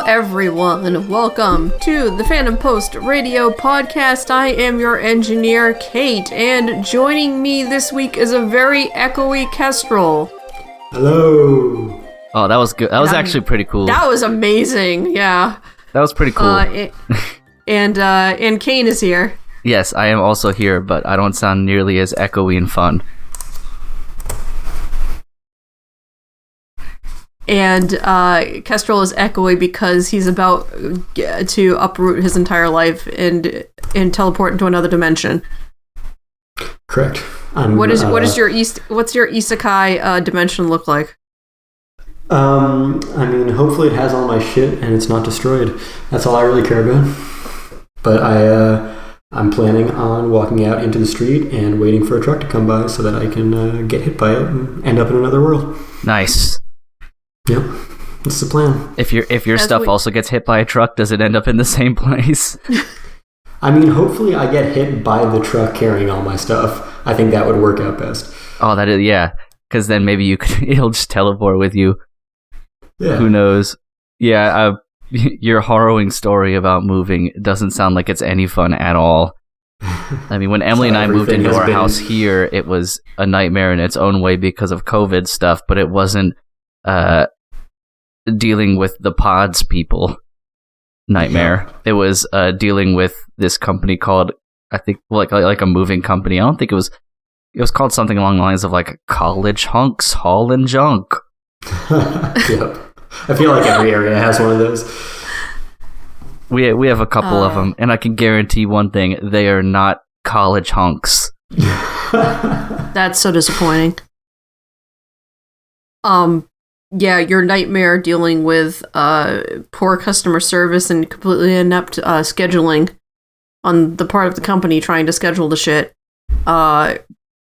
Everyone, welcome to the Fandom Post Radio Podcast. I am your engineer, Kate, and joining me this week is a very echoey Kestrel. Hello. Oh, that was good. That was actually pretty cool. That was amazing. Yeah. That was pretty cool. And Kane is here. Yes, I am also here, but I don't sound nearly as echoey and fun. And Kestrel is echoey because he's about to uproot his entire life and teleport into another dimension. Correct. What's your isekai dimension look like? I mean, hopefully it has all my shit and it's not destroyed. That's all I really care about. But I'm planning on walking out into the street and waiting for a truck to come by so that I can get hit by it and end up in another world. Nice. Yep, that's the plan. If your stuff also gets hit by a truck, does it end up in the same place? I mean, hopefully I get hit by the truck carrying all my stuff. I think that would work out best. Oh, that is, yeah. Because then maybe it'll just teleport with you. Yeah. Who knows? Yeah, your harrowing story about moving doesn't sound like it's any fun at all. I mean, when Emily and I moved into our house here, it was a nightmare in its own way because of COVID stuff, but it wasn't dealing with the pods people nightmare. Yeah. It was dealing with this company called, I think, like a moving company. I don't think it was called something along the lines of like College Hunks Haul and Junk. Yep. I feel like every area has one of those. We have a couple of them, and I can guarantee one thing: they are not college hunks. That's so disappointing. Yeah, your nightmare dealing with poor customer service and completely inept scheduling on the part of the company trying to schedule the shit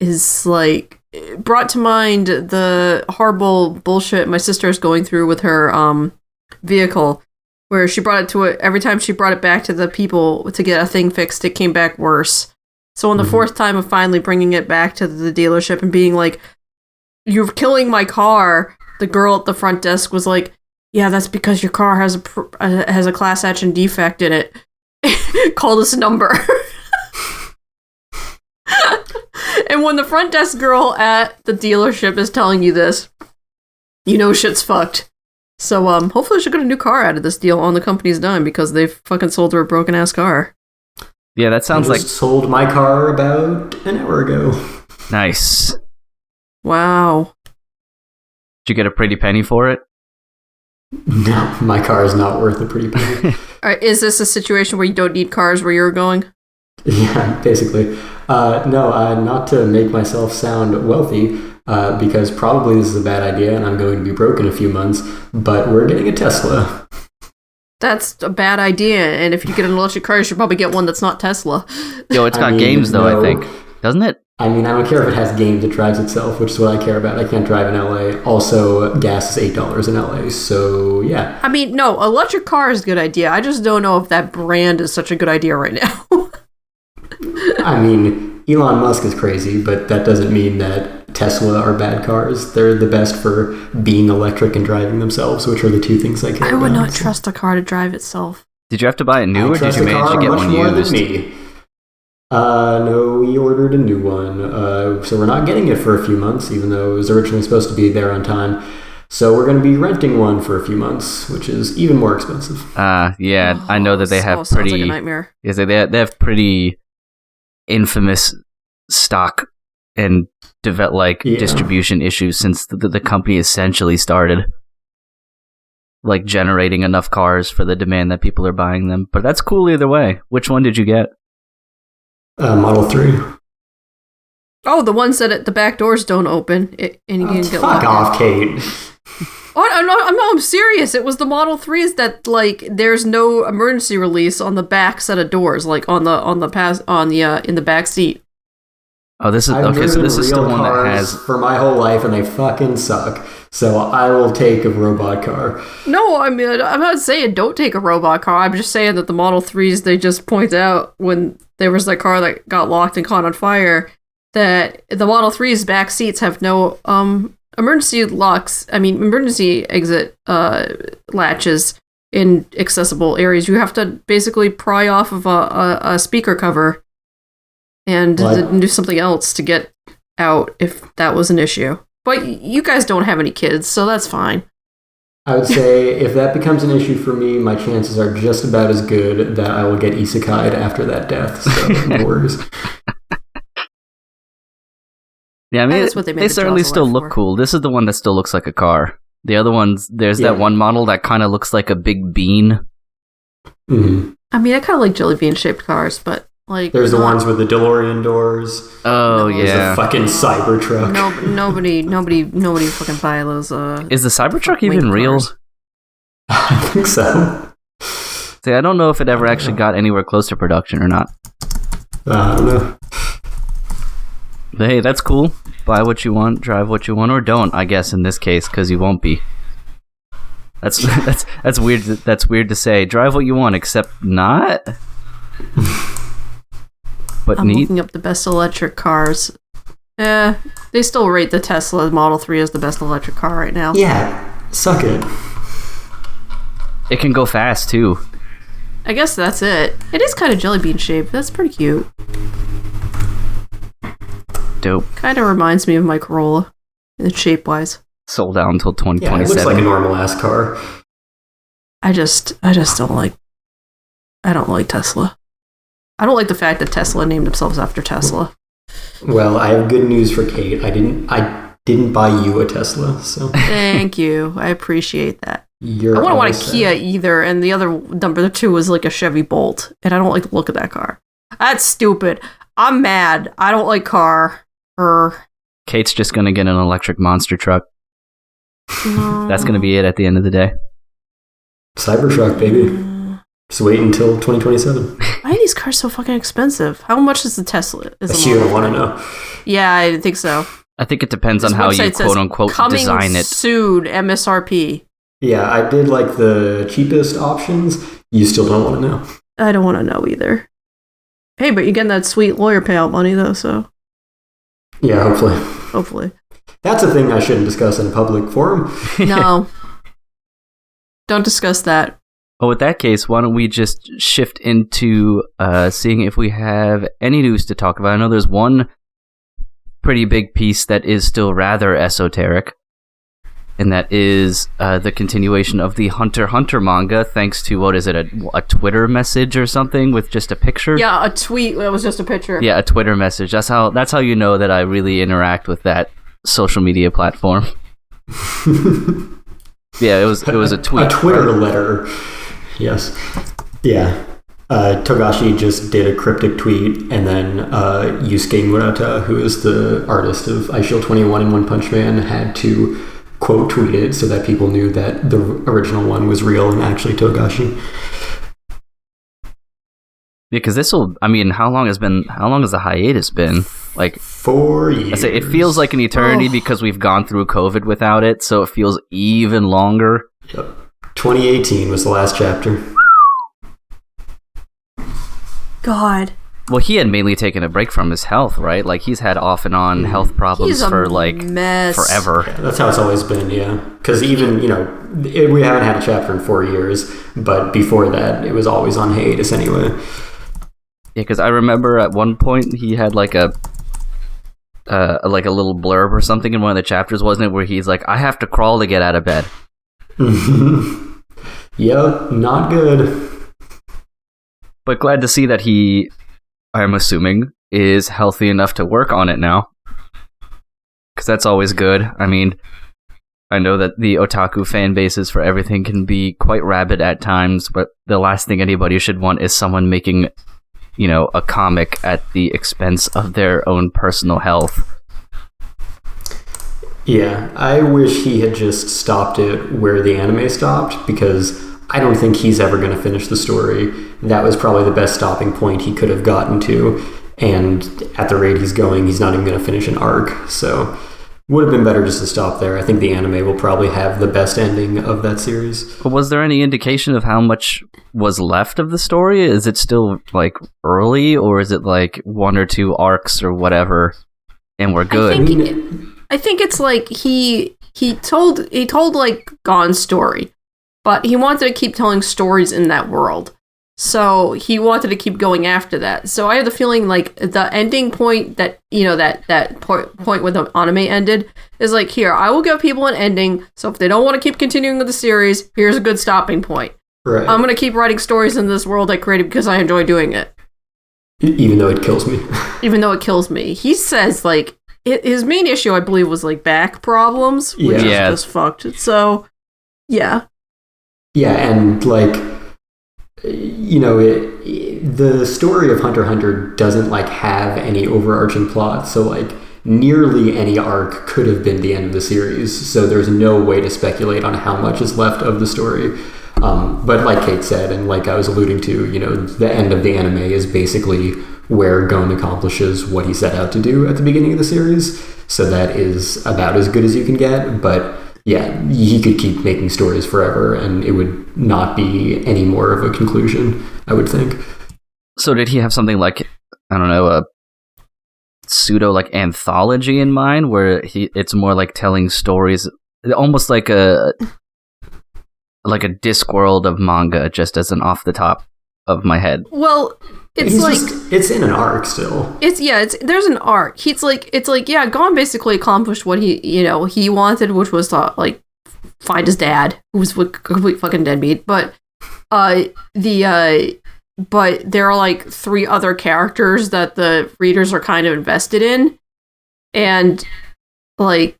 is like brought to mind the horrible bullshit my sister is going through with her vehicle, where she brought it to it every time she brought it back to the people to get a thing fixed, it came back worse. So on the fourth time of finally bringing it back to the dealership and being like, "You're killing my car," the girl at the front desk was like, "Yeah, that's because your car has a class action defect in it. Call this number." And when the front desk girl at the dealership is telling you this, you know shit's fucked. So hopefully she'll get a new car out of this deal on the company's dime because they've fucking sold her a broken ass car. Yeah, that sounds like sold my car about an hour ago. Nice. Wow. Did you get a pretty penny for it? No, my car is not worth a pretty penny. Is this a situation where you don't need cars where you're going? Yeah, basically. No, not to make myself sound wealthy, because probably this is a bad idea and I'm going to be broke in a few months, but we're getting a Tesla. That's a bad idea, and if you get an electric car, you should probably get one that's not Tesla. Yo, it's got games, though, no. I think. Doesn't it? I mean, I don't care if it has games, it drives itself, which is what I care about. I can't drive in LA. Also, gas is $8 in LA, so yeah. I mean, no, electric car is a good idea. I just don't know if that brand is such a good idea right now. I mean, Elon Musk is crazy, but that doesn't mean that Tesla are bad cars. They're the best for being electric and driving themselves, which are the two things I care about. I would not trust a car to drive itself. Did you have to buy it new, or did you manage to get one used? Me. No, we ordered a new one. So we're not getting it for a few months, even though it was originally supposed to be there on time. So we're going to be renting one for a few months, which is even more expensive. Yeah, I know that they have pretty... Sounds like a nightmare. Yes, they have pretty infamous stock and distribution issues since the company essentially started like generating enough cars for the demand that people are buying them. But that's cool either way. Which one did you get? Model 3. Oh, the ones that the back doors don't open. And you can get fuck off, Kate. Oh, I'm serious. It was the Model 3s that like there's no emergency release on the back set of doors, like in the back seat. Oh, this is I've okay. So this driven is still real one that cars has. for my whole life, and they fucking suck. So I will take a robot car. No, I mean, I'm not saying don't take a robot car. I'm just saying that the Model 3s, they just point out when there was that car that got locked and caught on fire, that the Model 3's back seats have no emergency locks. I mean, emergency exit latches in accessible areas. You have to basically pry off of a speaker cover and do something else to get out if that was an issue. But you guys don't have any kids, so that's fine. I would say if that becomes an issue for me, my chances are just about as good that I will get isekai'd after that death. So no worries. Yeah, I mean, That's what they certainly still look cool. This is the one that still looks like a car. The other ones, there's that one model that kind of looks like a big bean. Mm-hmm. I mean, I kind of like jelly bean shaped cars, but like there's the ones with the DeLorean doors. Oh yeah, there's the fucking Cybertruck. Nobody fucking buy those. Is the Cybertruck even real? I think so. See, I don't know if it ever actually got anywhere close to production or not. I don't know. But hey, that's cool. Buy what you want, drive what you want, or don't. I guess in this case, because you won't be. That's weird. That's weird to say. Drive what you want, except not. But I'm looking up the best electric cars. They still rate the Tesla Model 3 as the best electric car right now. Yeah, suck it. It can go fast too. I guess that's it. It is kind of jelly bean shaped. That's pretty cute. Dope. Kind of reminds me of my Corolla, shape wise. Sold out until 2027. Yeah, it looks like a normal ass car. I just don't like. I don't like Tesla. I don't like the fact that Tesla named themselves after Tesla. Well, I have good news for Kate. I didn't buy you a Tesla, so Thank you. I appreciate that. I wouldn't want a sad. Kia either, and the other number 2 was like a Chevy Bolt, and I don't like the look of that car. That's stupid. I'm mad. I don't like car. Kate's just gonna get an electric monster truck. No. That's gonna be it at the end of the day. Cybertruck, baby. Just wait until 2027. Why are these cars so fucking expensive? How much is the Tesla? You don't want to know. Yeah, I think so. I think it depends This on how you website says, quote unquote coming design it. soon, MSRP. Yeah, I did like the cheapest options. You still don't want to know. I don't want to know either. Hey, but you're getting that sweet lawyer payout money though, so Yeah, hopefully. hopefully. That's a thing I shouldn't discuss in a public forum. No. Don't discuss that. Well, with that case, why don't we just shift into seeing if we have any news to talk about? I know there's one pretty big piece that is still rather esoteric, and that is the continuation of the Hunter x Hunter manga, thanks to, what is it, a Twitter message or something with just a picture? Yeah, a tweet that was just a picture. Yeah, a Twitter message. That's how you know that I really interact with that social media platform. Yeah, it was a tweet. A Twitter letter. Yes. Yeah. Togashi just did a cryptic tweet, and then Yusuke Murata, who is the artist of Eyeshield 21 and One Punch Man, had to quote tweet it so that people knew that the original one was real and actually Togashi. Because how long has the hiatus been? Like 4 years. I say it feels like an eternity because we've gone through COVID without it, so it feels even longer. Yep. 2018 was the last chapter. God. Well, he had mainly taken a break from his health, right? Like, he's had off and on health problems for, like, mess. forever. Yeah, that's how it's always been, yeah. Because even, we haven't had a chapter in 4 years, but before that, it was always on hiatus anyway. Yeah, because I remember at one point he had, like, a little blurb or something in one of the chapters, wasn't it? Where he's like, I have to crawl to get out of bed. Yep, not good. But glad to see that he, I'm assuming, is healthy enough to work on it now. Because that's always good. I mean, I know that the otaku fan bases for everything can be quite rabid at times, but the last thing anybody should want is someone making, a comic at the expense of their own personal health. Yeah, I wish he had just stopped it where the anime stopped, because I don't think he's ever going to finish the story. That was probably the best stopping point he could have gotten to. and at the rate he's going, he's not even going to finish an arc. So would have been better just to stop there. I think the anime will probably have the best ending of that series. But was there any indication of how much was left of the story? Is it still like early, or is it like 1 or 2 arcs or whatever, and we're good? I think it's like he told like Gon's story, but he wanted to keep telling stories in that world. So he wanted to keep going after that. So I have the feeling like the ending point that, that point where the anime ended is like, here, I will give people an ending. So if they don't want to keep continuing with the series, here's a good stopping point. Right. I'm going to keep writing stories in this world I created because I enjoy doing it. Even though it kills me. Even though it kills me. He says, like, his main issue, I believe, was like back problems, which is just fucked. So, yeah. Yeah, and like, the story of Hunter x Hunter doesn't like have any overarching plot, so like nearly any arc could have been the end of the series, so there's no way to speculate on how much is left of the story. But like Kate said, and like I was alluding to, the end of the anime is basically where Gon accomplishes what he set out to do at the beginning of the series, so that is about as good as you can get. But yeah, he could keep making stories forever, and it would not be any more of a conclusion, I would think. So did he have something like, I don't know, a pseudo like anthology in mind, where it's more like telling stories, almost like a Discworld of manga, just as an off the top of my head? Well, it's in an arc still. There's an arc. It's like Gon basically accomplished what he wanted, which was to like find his dad, who was a complete fucking deadbeat. But but there are like 3 other characters that the readers are kind of invested in, and like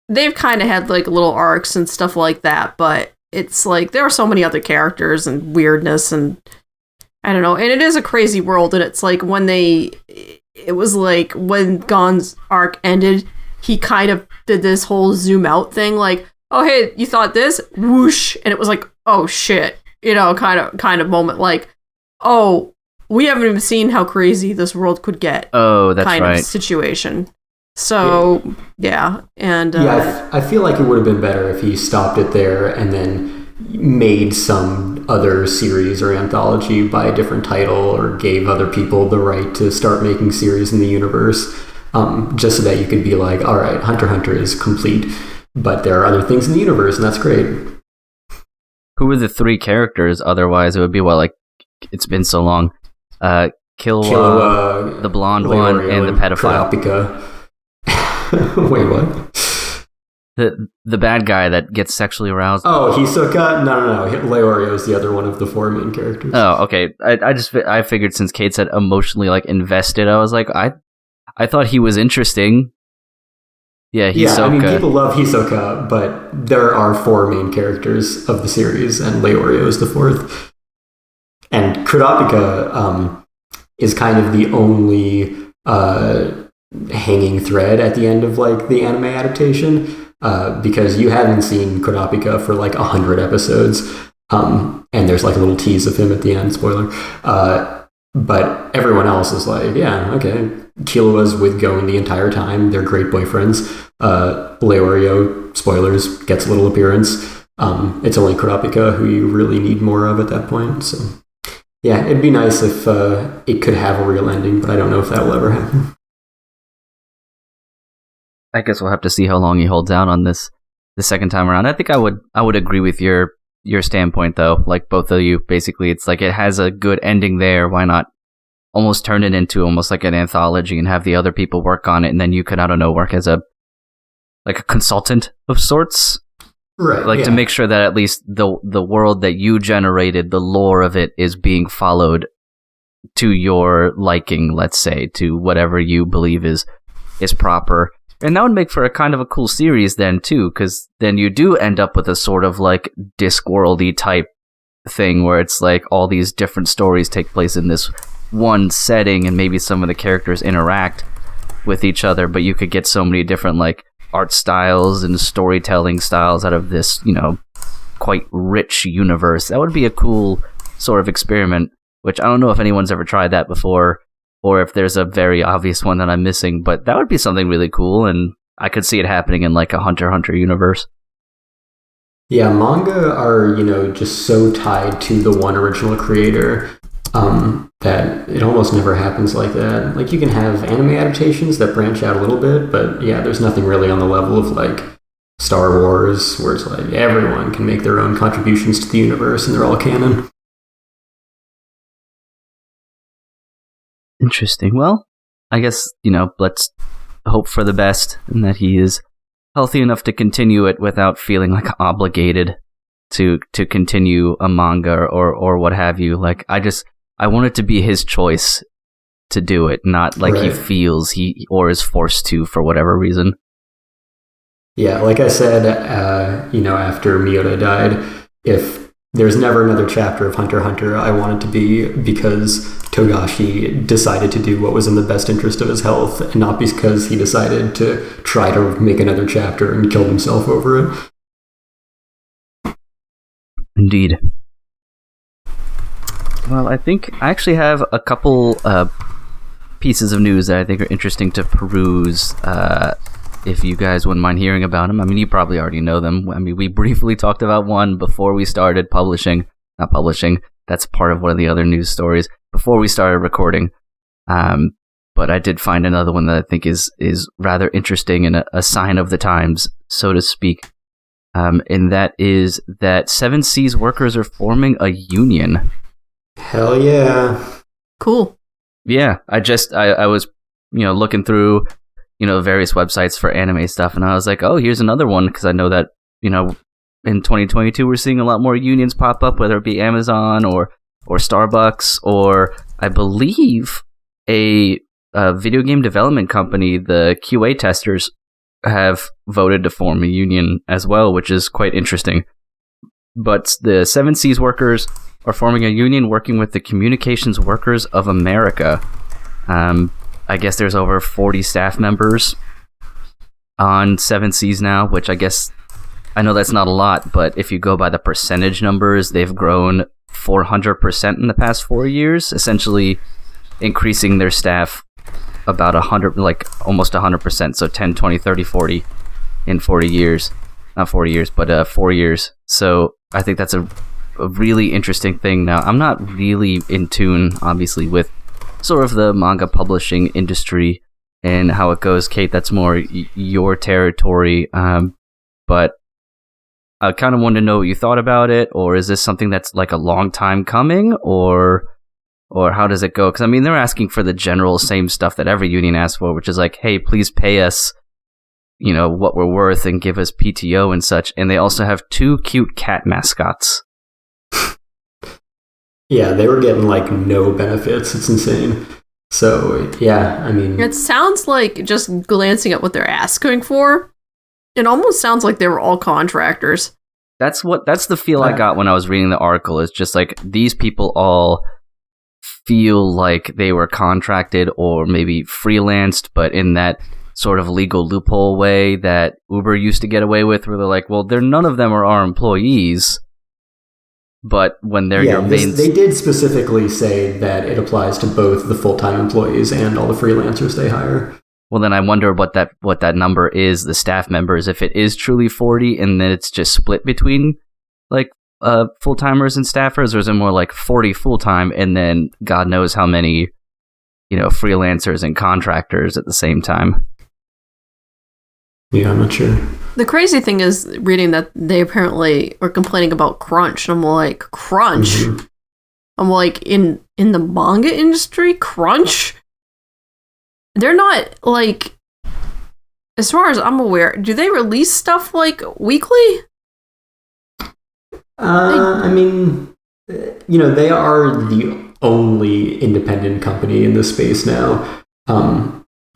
they've kind of had like little arcs and stuff like that. But it's like there are so many other characters and weirdness, and I don't know. And it is a crazy world, and it's like when Gon's arc ended, he kind of did this whole zoom out thing, like, oh hey, you thought this? Whoosh, and it was like, oh shit, kind of moment, like, oh, we haven't even seen how crazy this world could get. Oh, that's kind right. of situation. So yeah, and I feel like it would have been better if he stopped it there and then made some other series or anthology by a different title, or gave other people the right to start making series in the universe, just so that you could be like, all right, Hunter x Hunter is complete, but there are other things in the universe, and that's great. Who were the 3 characters? Otherwise, it would be, well, like, it's been so long. Killua, the blonde one, and the pedophile. Kurapika. Wait, what? The bad guy that gets sexually aroused. Oh, Hisoka? No. Leorio is the other one of the 4 main characters. Oh, okay. I figured since Kate said emotionally like invested, I was like, I thought he was interesting. Yeah, Hisoka. Yeah, I mean, people love Hisoka, but there are 4 main characters of the series, and Leorio is the 4th. And Kurapika is kind of the only hanging thread at the end of like the anime adaptation. Because you haven't seen Kurapika for like 100 episodes, and there's like a little tease of him at the end, spoiler. But everyone else is like, yeah, okay. Killua's with Gon the entire time. They're great boyfriends. Leorio, spoilers, gets a little appearance. It's only Kurapika who you really need more of at that point. So yeah, it'd be nice if it could have a real ending, but I don't know if that will ever happen. I guess we'll have to see how long he holds out on this the second time around. I think I would agree with your standpoint, though. Like both of you, basically, it's like it has a good ending there. Why not almost turn it into almost like an anthology and have the other people work on it, and then you could, I don't know, work as a consultant of sorts, right? Like to make sure that at least the world that you generated, the lore of it, is being followed to your liking. Let's say to whatever you believe is proper. And that would make for a kind of a cool series then, too, because then you do end up with a sort of like Discworld-y type thing where it's like all these different stories take place in this one setting, and maybe some of the characters interact with each other, but you could get so many different like art styles and storytelling styles out of this, quite rich universe. That would be a cool sort of experiment, which I don't know if anyone's ever tried that before. or if there's a very obvious one that I'm missing, but that would be something really cool, and I could see it happening in like a Hunter x Hunter universe. Yeah, manga are, just so tied to the one original creator that it almost never happens like that. Like, you can have anime adaptations that branch out a little bit, but yeah, there's nothing really on the level of like Star Wars, where it's like everyone can make their own contributions to the universe and they're all canon. Interesting. Well, I guess, let's hope for the best and that he is healthy enough to continue it without feeling like obligated to continue a manga or what have you. Like, I want it to be his choice to do it, not like he feels he or is forced to for whatever reason. Yeah, like I said, after Miyota died, if there's never another chapter of Hunter x Hunter, I want it to be because Togashi decided to do what was in the best interest of his health, and not because he decided to try to make another chapter and killed himself over it. Indeed. Well, I think I actually have a couple pieces of news that I think are interesting to peruse, if you guys wouldn't mind hearing about them. I mean, you probably already know them. I mean, we briefly talked about one before we started publishing. Not publishing. That's part of one of the other news stories before we started recording. But I did find another one that I think is rather interesting and a sign of the times, so to speak. And that is that 7 Seas workers are forming a union. Hell yeah. Cool. Yeah, I was, looking through, various websites for anime stuff, and I was like, oh, here's another one, because I know that, in 2022 we're seeing a lot more unions pop up, whether it be Amazon or Starbucks, or I believe a video game development company, the QA testers have voted to form a union as well, which is quite interesting. But the 7 Seas workers are forming a union working with the Communications Workers of America. I guess there's over 40 staff members on 7 Seas now, which I guess, I know that's not a lot, but if you go by the percentage numbers, they've grown 400% in the past 4 years, essentially increasing their staff about 100, like almost 100%, so 10, 20, 30, 40 in 40 years. Not 40 years, but 4 years. So I think that's a really interesting thing. Now, I'm not really in tune, obviously, with sort of the manga publishing industry and how it goes. Kate, that's more your territory. But I kind of wanted to know what you thought about it, or is this something that's like a long time coming, or how does it go? Because, I mean, they're asking for the general same stuff that every union asks for, which is like, hey, please pay us, what we're worth and give us PTO and such. And they also have 2 cute cat mascots. Yeah, they were getting like no benefits. It's insane. So, yeah, I mean, it sounds like, just glancing at what they're asking for, it almost sounds like they were all contractors. That's the feel I got when I was reading the article. It's just like these people all feel like they were contracted or maybe freelanced, but in that sort of legal loophole way that Uber used to get away with, where they're like, well, none of them are our employees. But when they're your main... They did specifically say that it applies to both the full-time employees and all the freelancers they hire. Well, then I wonder what that number is, the staff members, if it is truly 40 and then it's just split between like full-timers and staffers, or is it more like 40 full-time and then God knows how many, freelancers and contractors at the same time? Yeah, I'm not sure. The crazy thing is reading that they apparently are complaining about crunch. And I'm like, crunch? Mm-hmm. I'm like, in the manga industry, crunch? They're not, like, as far as I'm aware, do they release stuff, like, weekly? I mean, they are the only independent company in this space now.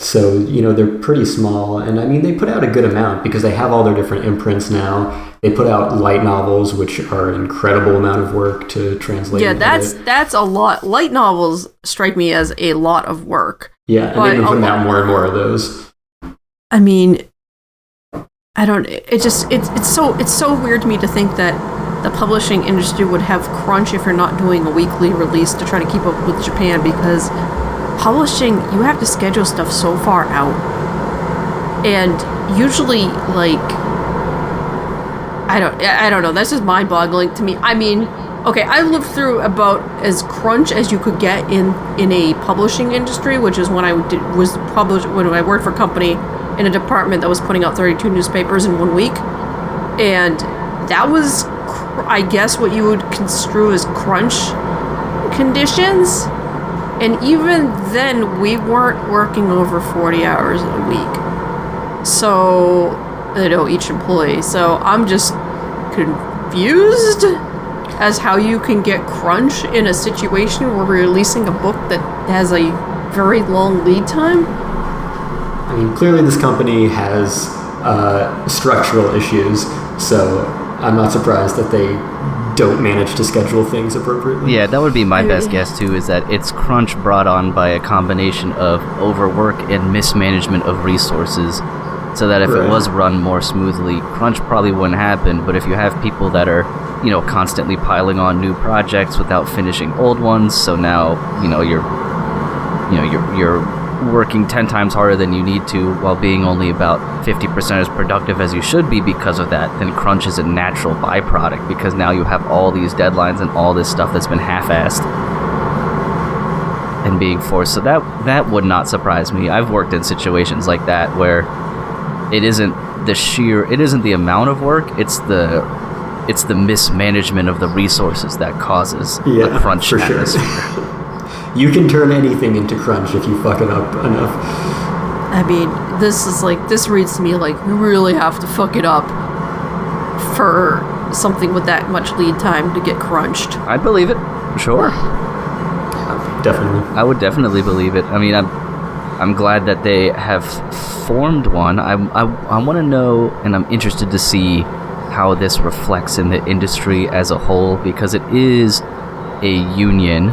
So, they're pretty small, and I mean, they put out a good amount because they have all their different imprints now. They put out light novels, which are an incredible amount of work to translate. Yeah, that's a lot. Light novels strike me as a lot of work. Yeah, and they've been putting out more and more of those. I mean, I don't. It's so weird to me to think that the publishing industry would have crunch if you're not doing a weekly release to try to keep up with Japan, because publishing, you have to schedule stuff so far out. And usually, like, I don't know, that's just mind-boggling to me. I mean, okay, I lived through about as crunch as you could get in a publishing industry, which is when I when I worked for a company in a department that was putting out 32 newspapers in 1 week. And that was, I guess, what you would construe as crunch conditions. And even then, we weren't working over 40 hours a week. So, each employee. So I'm just confused as how you can get crunch in a situation where we're releasing a book that has a very long lead time. I mean, clearly this company has structural issues, so I'm not surprised that they don't manage to schedule things appropriately. Yeah, that would be my best guess too, is that it's crunch brought on by a combination of overwork and mismanagement of resources, so that if it was run more smoothly, crunch probably wouldn't happen. But if you have people that are, constantly piling on new projects without finishing old ones, so now, you're working 10 times harder than you need to while being only about 50% as productive as you should be because of that, then crunch is a natural byproduct, because now you have all these deadlines and all this stuff that's been half-assed and being forced. So that would not surprise me. I've worked in situations like that where it isn't the amount of work, it's the mismanagement of the resources that causes the crunch atmosphere. Sure. You can turn anything into crunch if you fuck it up enough. I mean, this reads to me like you really have to fuck it up for something with that much lead time to get crunched. I'd believe it. Sure. Definitely. I would definitely believe it. I mean, I'm glad that they have formed one. I want to know, and I'm interested to see how this reflects in the industry as a whole, because it is a union,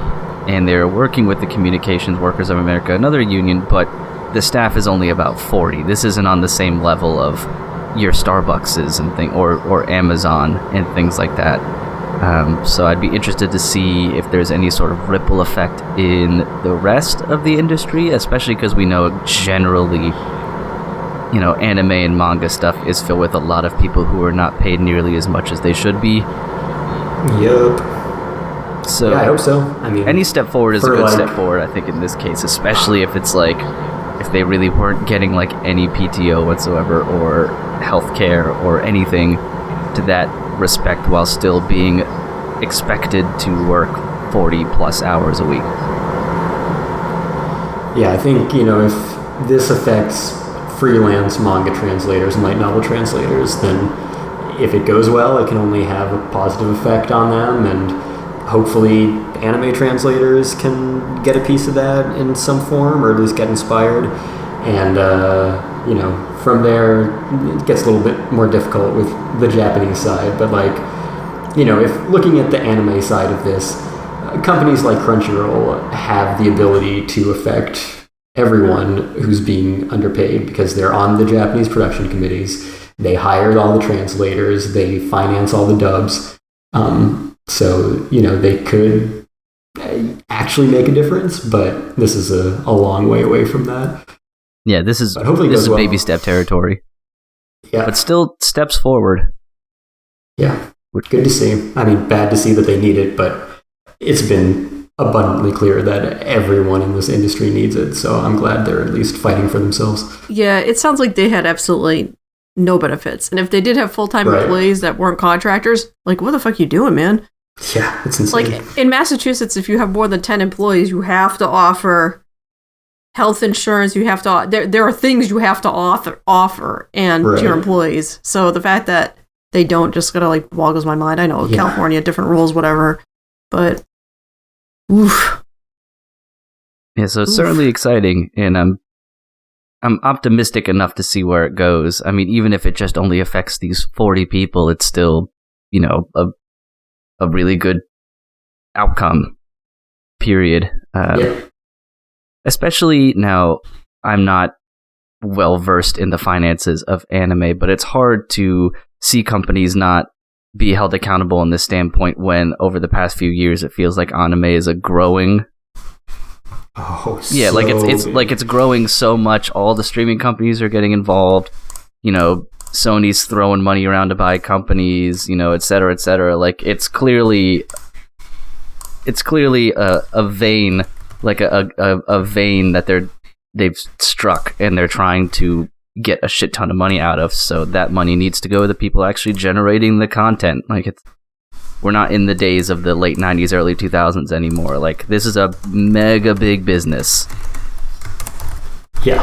and they're working with the Communications Workers of America, another union, but the staff is only about 40. This isn't on the same level of your Starbuckses and or Amazon and things like that. So I'd be interested to see if there's any sort of ripple effect in the rest of the industry, especially because we know generally, anime and manga stuff is filled with a lot of people who are not paid nearly as much as they should be. Yep. So yeah, I hope so. I mean, any step forward is a good step forward, I think, in this case, especially if it's like, if they really weren't getting like any PTO whatsoever or healthcare or anything to that respect while still being expected to work 40 plus hours a week. Yeah, I think, if this affects freelance manga translators and light novel translators, then if it goes well, it can only have a positive effect on them, and hopefully anime translators can get a piece of that in some form, or at least get inspired. And, from there, it gets a little bit more difficult with the Japanese side. But, if looking at the anime side of this, companies like Crunchyroll have the ability to affect everyone who's being underpaid, because they're on the Japanese production committees. They hired all the translators. They finance all the dubs. So, they could actually make a difference, but this is a long way away from that. Yeah, this is baby step territory. Yeah. But still steps forward. Yeah. Good to see. I mean, bad to see that they need it, but it's been abundantly clear that everyone in this industry needs it, so I'm glad they're at least fighting for themselves. Yeah, it sounds like they had absolutely no benefits. And if they did have full-time employees that weren't contractors, like, what the fuck are you doing, man? Yeah, it's insane. Like, in Massachusetts, if you have more than 10 employees, you have to offer health insurance. You have to, there are things you have to offer and to your employees. So the fact that they don't just boggles my mind. I know California, different rules, whatever, but oof. Yeah, so it's certainly exciting, and I'm optimistic enough to see where it goes. I mean, even if it just only affects these 40 people, it's still, a really good outcome, period. Especially now, I'm not well versed in the finances of anime, but it's hard to see companies not be held accountable in this standpoint when over the past few years it feels like anime is a growing Oh, yeah, so like it's big. like it's growing so much. All the streaming companies are getting involved. You know, Sony's throwing money around to buy companies. You know, et cetera, et cetera. Like it's clearly a vein, like a vein that they've struck, and they're trying to get a shit ton of money out of. So that money needs to go to the people actually generating the content. Like we're not in the days of the late 90s, early 2000s anymore. Like, this is a mega big business. Yeah.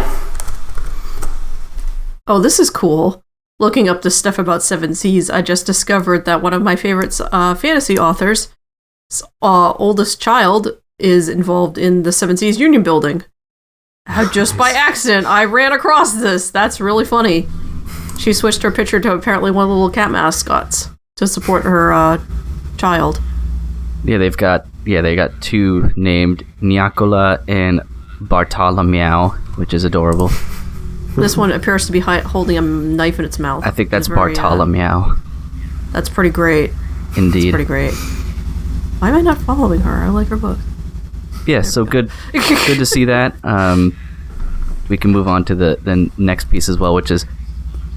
Oh, this is cool. Looking up this stuff about Seven Seas, I just discovered that one of my favorite fantasy authors' oldest child is involved in the Seven Seas Union building. Just by accident, I ran across this. That's really funny. She switched her picture to apparently one of the little cat mascots to support her child. Yeah, they got two named Nicola and Bartolomeo, which is adorable. This one appears to be holding a knife in its mouth. I think that's Bartolomeo. That's pretty great. Indeed. That's pretty great. Why am I not following her? I like her book. Yeah, so good to see that. We can move on to the next piece as well, which is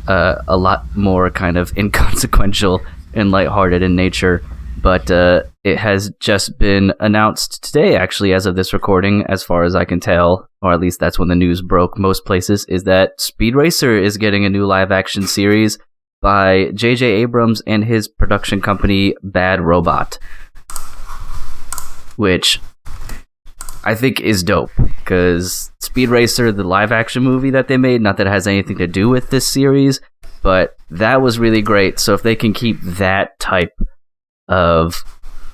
a lot more kind of inconsequential and lighthearted in nature. But it has just been announced today, actually, as of this recording, as far as I can tell, or at least that's when the news broke most places, is that Speed Racer is getting a new live-action series by J.J. Abrams and his production company, Bad Robot. Which I think is dope, because Speed Racer, the live-action movie that they made, not that it has anything to do with this series, but that was really great. So if they can keep that type of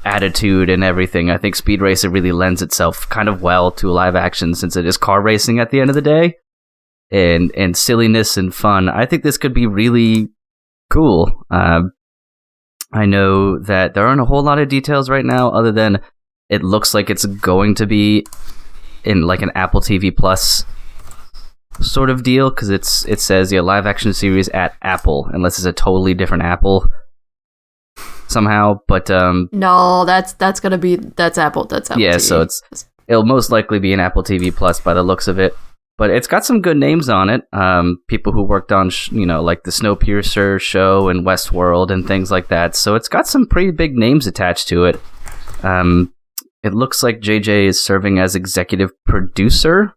attitude and everything, I think Speed Racer really lends itself kind of well to live action, since it is car racing at the end of the day, and silliness and fun. I think this could be really cool. I know that there aren't a whole lot of details right now, other than it looks like it's going to be in like an Apple TV Plus sort of deal, because it says live action series at Apple, unless it's a totally different Apple somehow. But no, that's Apple. That's Apple. Yeah, TV. so it'll most likely be an Apple TV Plus by the looks of it. But it's got some good names on it. People who worked on like the Snowpiercer show and Westworld and things like that. So it's got some pretty big names attached to it. It looks like JJ is serving as executive producer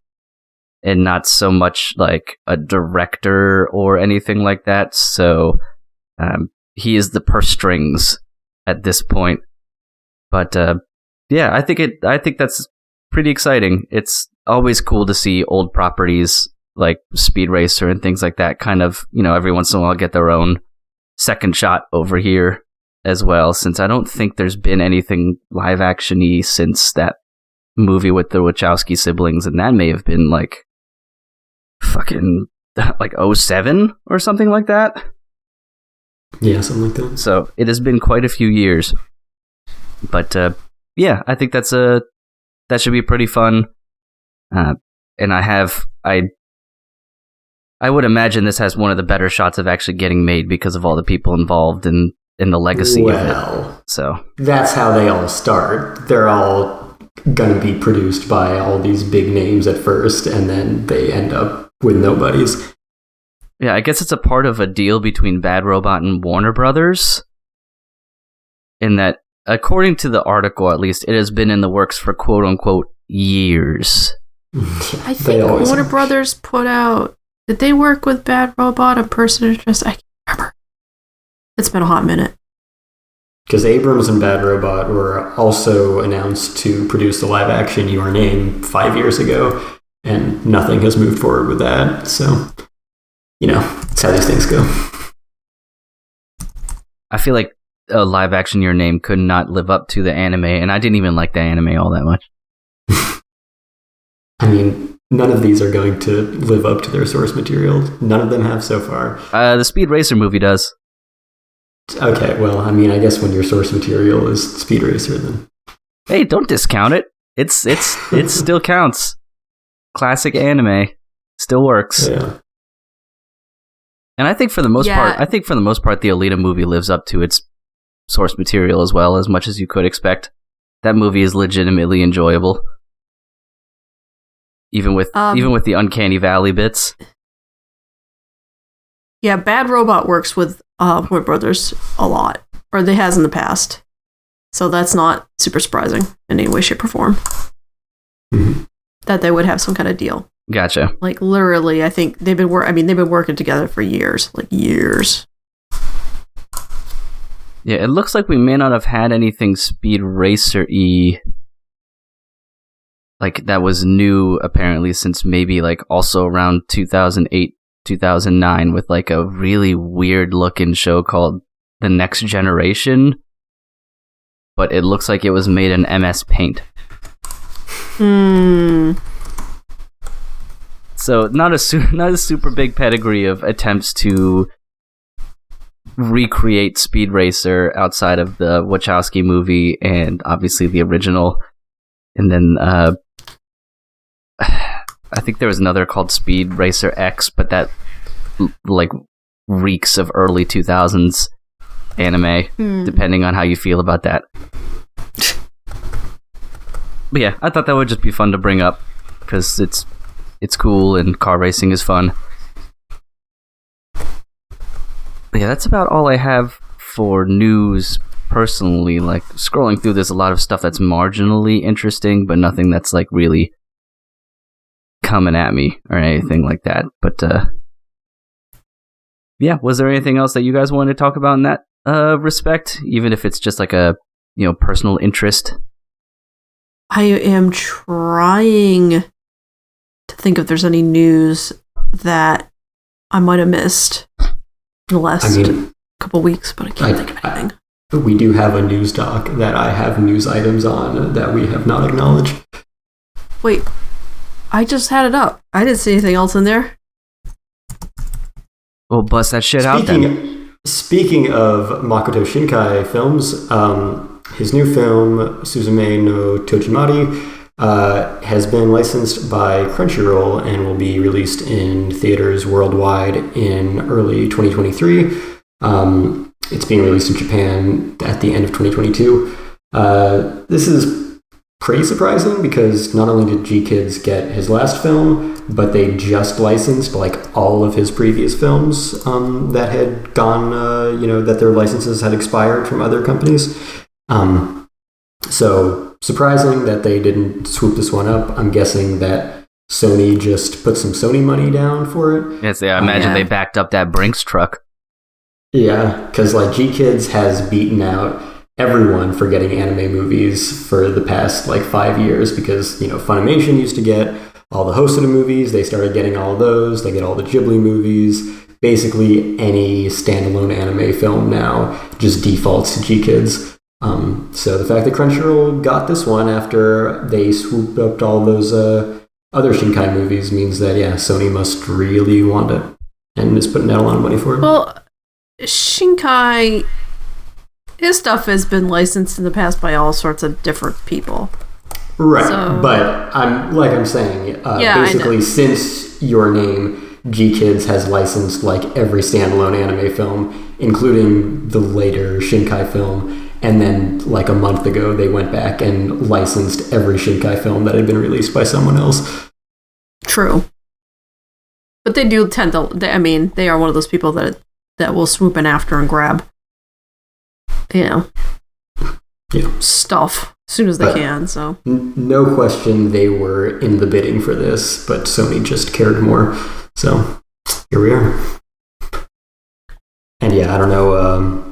and not so much like a director or anything like that. So he is the purse strings at this point. But yeah, I think that's pretty exciting. It's always cool to see old properties like Speed Racer and things like that kind of, every once in a while get their own second shot over here as well, since I don't think there's been anything live action-y since that movie with the Wachowski siblings, and that may have been like fucking like 2007 or something like that. Yeah, something like that. So it has been quite a few years. But yeah, I think that should be pretty fun. And I would imagine this has one of the better shots of actually getting made because of all the people involved and the legacy of it. So that's how they all start. They're all going to be produced by all these big names at first, and then they end up with nobodies. Yeah, I guess it's a part of a deal between Bad Robot and Warner Brothers, in that, according to the article at least, it has been in the works for quote-unquote years. I think Warner Brothers put out... Did they work with Bad Robot, A Person of Interest? I can't remember. It's been a hot minute. Because Abrams and Bad Robot were also announced to produce the live-action Your Name 5 years ago, and nothing has moved forward with that. So, that's how these things go. I feel like a live-action Your Name could not live up to the anime, and I didn't even like the anime all that much. I mean, none of these are going to live up to their source material. None of them have so far. The Speed Racer movie does. Okay, well, I mean, I guess when your source material is Speed Racer, then... Hey, don't discount it. It still counts. Classic anime. Still works. Yeah. And I think for the most part, the Alita movie lives up to its source material as well, as much as you could expect. That movie is legitimately enjoyable. even with the Uncanny Valley bits. Yeah, Bad Robot works with Warner Brothers a lot, or they has in the past. So that's not super surprising in any way, shape, or form. Mm-hmm. That they would have some kind of deal. Gotcha. Like literally, I think they've been working together for years, like years. Yeah, it looks like we may not have had anything Speed Racer-y like that was new apparently since maybe like also around 2008, 2009 with like a really weird looking show called The Next Generation, but it looks like it was made in MS Paint. So not a super big pedigree of attempts to recreate Speed Racer outside of the Wachowski movie and obviously the original. And then I think there was another called Speed Racer X, but that like reeks of early 2000s anime, depending on how you feel about that. But yeah, I thought that would just be fun to bring up because it's cool and car racing is fun. But yeah, that's about all I have for news personally. Like scrolling through, there's a lot of stuff that's marginally interesting, but nothing that's like really coming at me or anything like that. But yeah, was there anything else that you guys wanted to talk about in that respect, even if it's just like a personal interest? I am trying to think if there's any news that I might have missed in the last couple weeks, but I can't think of anything. We do have a news doc that I have news items on that we have not acknowledged. Wait, I just had it up. I didn't see anything else in there. Well, bust that shit out then. Speaking of Makoto Shinkai films, his new film, Suzume no Tojimari, has been licensed by Crunchyroll and will be released in theaters worldwide in early 2023. It's being released in Japan at the end of 2022. This is pretty surprising because not only did G-Kids get his last film, but they just licensed like all of his previous films that had gone, that their licenses had expired from other companies. So surprising that they didn't swoop this one up. I'm guessing that Sony just put some Sony money down for it. Yes, I imagine they backed up that Brinks truck. Yeah, because like G-Kids has beaten out everyone for getting anime movies for the past like 5 years because, Funimation used to get all the Hosoda movies. They started getting all of those. They get all the Ghibli movies. Basically any standalone anime film now just defaults to G-Kids. So the fact that Crunchyroll got this one after they swooped up all those other Shinkai movies means that, Sony must really want it and is putting out a lot of money for it. Well, Shinkai, his stuff has been licensed in the past by all sorts of different people. Right, so, but I'm saying, basically since Your Name, G-Kids has licensed like every standalone anime film, including the later Shinkai film. And then, like a month ago, they went back and licensed every Shinkai film that had been released by someone else. True. But they do tend to, they are one of those people that will swoop in after and grab, stuff as soon as they can. So no question they were in the bidding for this, but Sony just cared more. So here we are. And I don't know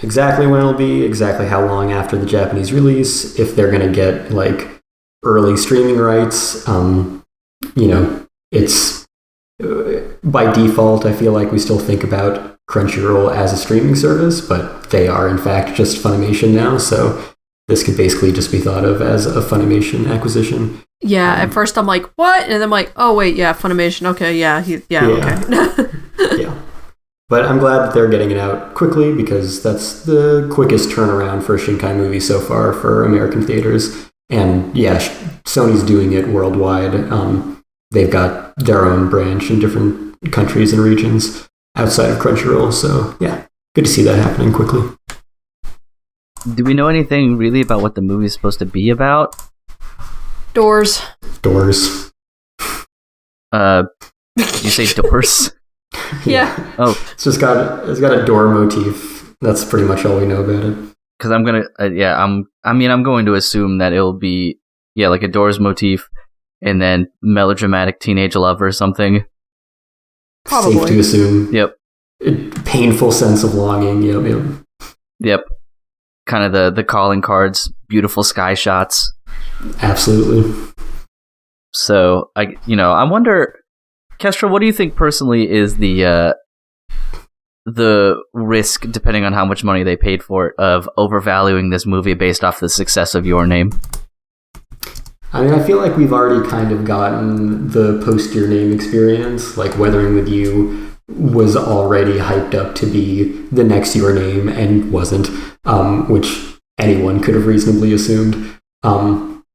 exactly when it'll be, exactly how long after the Japanese release, if they're going to get like early streaming rights. It's by default, I feel like we still think about Crunchyroll as a streaming service, but they are in fact just Funimation now, so this could basically just be thought of as a Funimation acquisition. Yeah, at first I'm like, what? And then I'm like, oh wait, Funimation, okay, okay. Yeah. But I'm glad that they're getting it out quickly because that's the quickest turnaround for a Shinkai movie so far for American theaters. And Sony's doing it worldwide. They've got their own branch in different countries and regions outside of Crunchyroll. So good to see that happening quickly. Do we know anything really about what the movie is supposed to be about? Doors. Did you say doors? Yeah. Oh, it's got a door motif. That's pretty much all we know about it. Because I'm gonna, I'm going to assume that it'll be, like a doors motif, and then melodramatic teenage love or something. Probably. Safe to assume. Yep. Painful sense of longing. Yep. Kind of the calling cards, beautiful sky shots. Absolutely. So I wonder, Kestrel, what do you think personally is the risk, depending on how much money they paid for it, of overvaluing this movie based off the success of Your Name? I mean, I feel like we've already kind of gotten the post Your Name experience. Like Weathering with You was already hyped up to be the next Your Name and wasn't, which anyone could have reasonably assumed.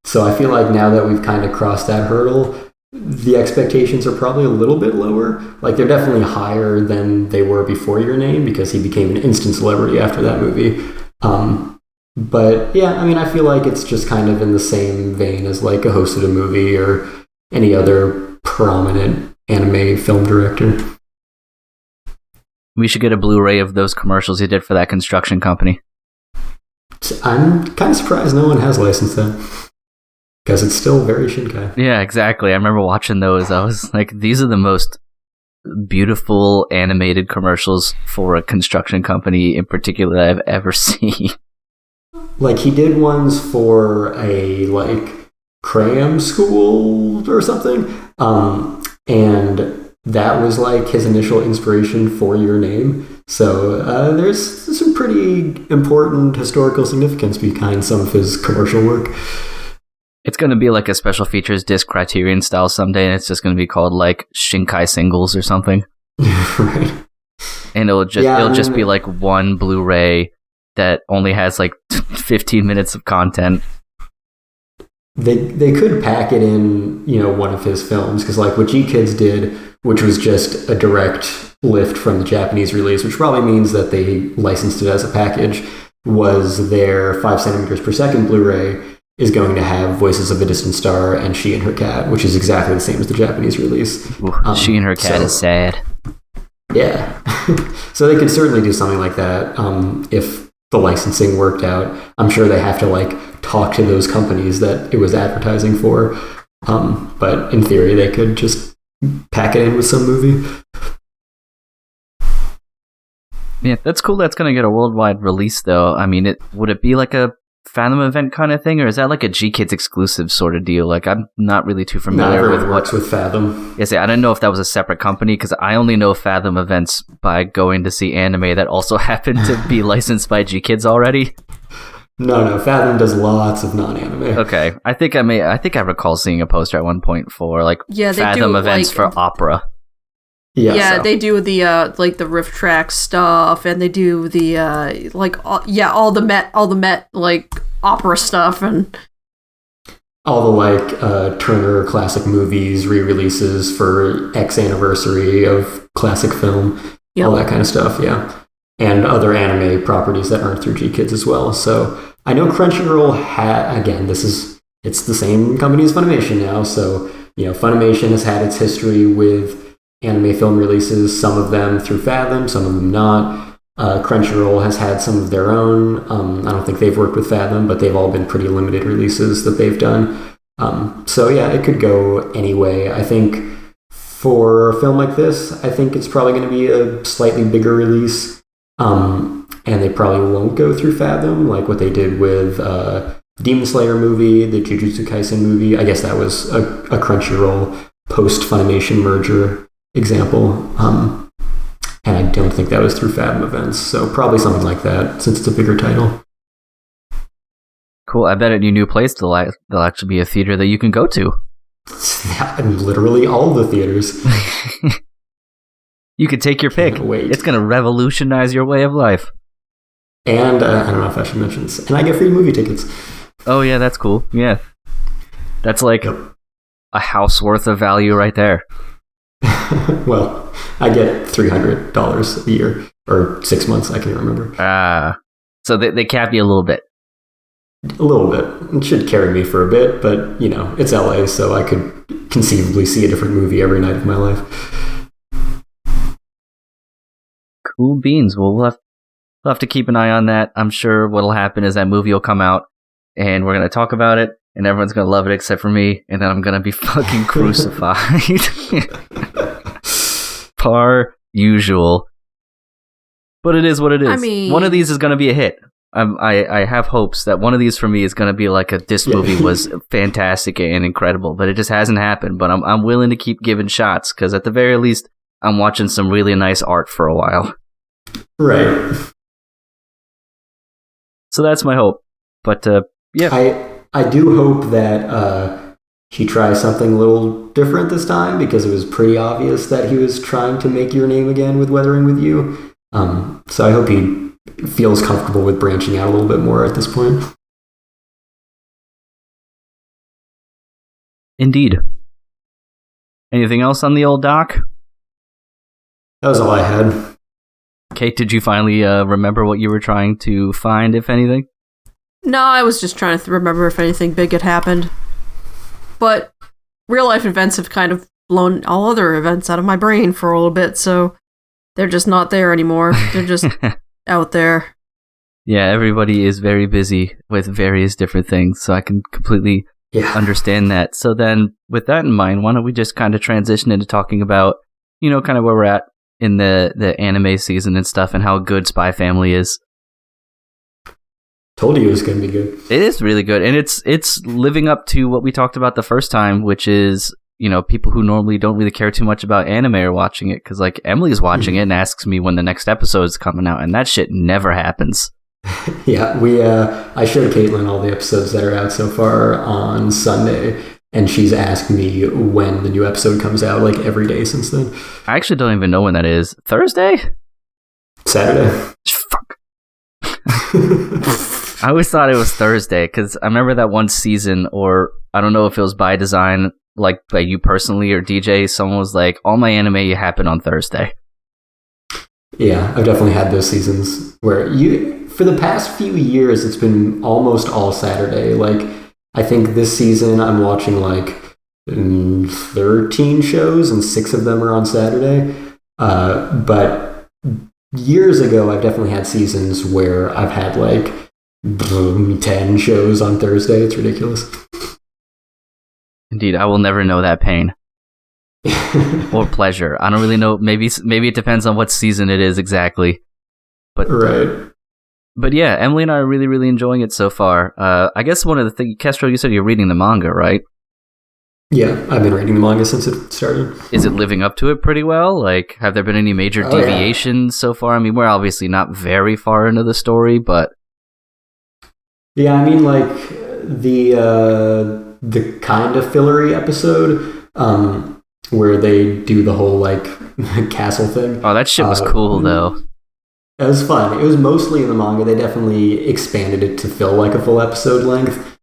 So I feel like now that we've kind of crossed that hurdle, the expectations are probably a little bit lower. Like they're definitely higher than they were before Your Name because he became an instant celebrity after that movie. But yeah, I mean, I feel like it's just kind of in the same vein as like a host of a movie or any other prominent anime film director. We should get a Blu-ray of those commercials he did for that construction company. I'm kind of surprised no one has licensed that. Because it's still very Shinkai. Yeah, exactly. I remember watching those. I was like, these are the most beautiful animated commercials for a construction company in particular that I've ever seen. Like, he did ones for a, like, cram school or something. And that was, like, his initial inspiration for Your Name. So there's some pretty important historical significance behind some of his commercial work. It's going to be like a special features disc Criterion style someday, and it's just going to be called like Shinkai Singles or something. Right. And it'll just be like one Blu-ray that only has like 15 minutes of content. They could pack it in, one of his films, because like what G-Kids did, which was just a direct lift from the Japanese release, which probably means that they licensed it as a package, was their 5 centimeters per second Blu-ray is going to have Voices of a Distant Star and She and Her Cat, which is exactly the same as the Japanese release. Ooh, She and Her Cat is sad. Yeah. So they could certainly do something like that if the licensing worked out. I'm sure they have to like talk to those companies that it was advertising for. But in theory, they could just pack it in with some movie. Yeah, that's cool. That's going to get a worldwide release, though. I mean, would it be like a Fandom event kind of thing, or is that like a G-Kids exclusive sort of deal? Like, I'm not really too familiar with works with Fathom. Yes, I didn't know if that was a separate company, because I only know Fathom events by going to see anime that also happen to be licensed by G-Kids already. No, Fathom does lots of non-anime. Okay, I think I recall seeing a poster at one point for like Fathom events for opera. Yeah, they do the like the riff track stuff, and they do the all the Met like opera stuff, and all the like Turner classic movies re-releases for X anniversary of classic film, all that kind of stuff. Yeah, and other anime properties that aren't through G-Kids as well. So I know Crunchyroll it's the same company as Funimation now. So Funimation has had its history with anime film releases, some of them through Fathom, some of them not. Crunchyroll has had some of their own. I don't think they've worked with Fathom, but they've all been pretty limited releases that they've done. So yeah, it could go anyway. I think for a film like this, I think it's probably going to be a slightly bigger release. And they probably won't go through Fathom, like what they did with Demon Slayer movie, the Jujutsu Kaisen movie. I guess that was a Crunchyroll post-Funimation merger example, and I don't think that was through Fathom events, so probably something like that since it's a bigger title. Cool. I bet at your new place there'll actually be a theater that you can go to. Literally all the theaters. You could take your pick. It's going to revolutionize your way of life. And I don't know if I should mention this, and I get free movie tickets. Oh yeah, that's cool. Yeah, that's like a house worth of value right there. Well, I get $300 a year, or 6 months, I can't remember. So they cap you a little bit. A little bit. It should carry me for a bit, but, you know, it's LA, so I could conceivably see a different movie every night of my life. Cool beans. Well, we'll have to keep an eye on that. I'm sure what'll happen is that movie will come out, and we're going to talk about it, and everyone's going to love it except for me, and then I'm going to be fucking crucified. Per usual. But it is what it is. I mean, one of these is going to be a hit. I have hopes that one of these for me is going to be like this movie was fantastic and incredible, but it just hasn't happened. But I'm willing to keep giving shots because at the very least, I'm watching some really nice art for a while. Right. So that's my hope. But yeah, I do hope that he tries something a little different this time because it was pretty obvious that he was trying to make your name again with Weathering with You. So I hope he feels comfortable with branching out a little bit more at this point. Indeed. Anything else on the old doc? That was all I had. Kate, did you finally remember what you were trying to find, if anything? No, I was just trying to remember if anything big had happened. But real life events have kind of blown all other events out of my brain for a little bit, so they're just not there anymore. They're just out there. Yeah, everybody is very busy with various different things, so I can completely understand that. So then, with that in mind, why don't we just kind of transition into talking about, you know, kind of where we're at in the anime season and stuff, and how good Spy Family is. Told you it was going to be good. It is really good, and it's living up to what we talked about the first time, which is, you know, people who normally don't really care too much about anime are watching it, because, like, Emily's watching it and asks me when the next episode is coming out, and that shit never happens. Yeah, I showed Caitlin all the episodes that are out so far on Sunday, and she's asked me when the new episode comes out, like, every day since then. I actually don't even know when that is. Thursday? Saturday. Fuck. I always thought it was Thursday, because I remember that one season, or I don't know if it was by design, like by you personally or DJ, someone was like, all my anime happen on Thursday. Yeah, I've definitely had those seasons where for the past few years, it's been almost all Saturday. Like, I think this season I'm watching like 13 shows and 6 of them are on Saturday. But years ago, I've definitely had seasons where I've had like 10 shows on Thursday. It's ridiculous. Indeed, I will never know that pain. Or pleasure. I don't really know. Maybe it depends on what season it is exactly. But right. But yeah, Emily and I are really, really enjoying it so far. I guess one of the things, Kestrel, you said you're reading the manga, right? Yeah, I've been reading the manga since it started. Is it living up to it pretty well? Like, have there been any major deviations so far? I mean, we're obviously not very far into the story, but... Yeah, I mean, like, the kind of fillery episode, where they do the whole, like, castle thing. Oh, that shit was cool, though. It was fun. It was mostly in the manga. They definitely expanded it to fill, like, a full episode length.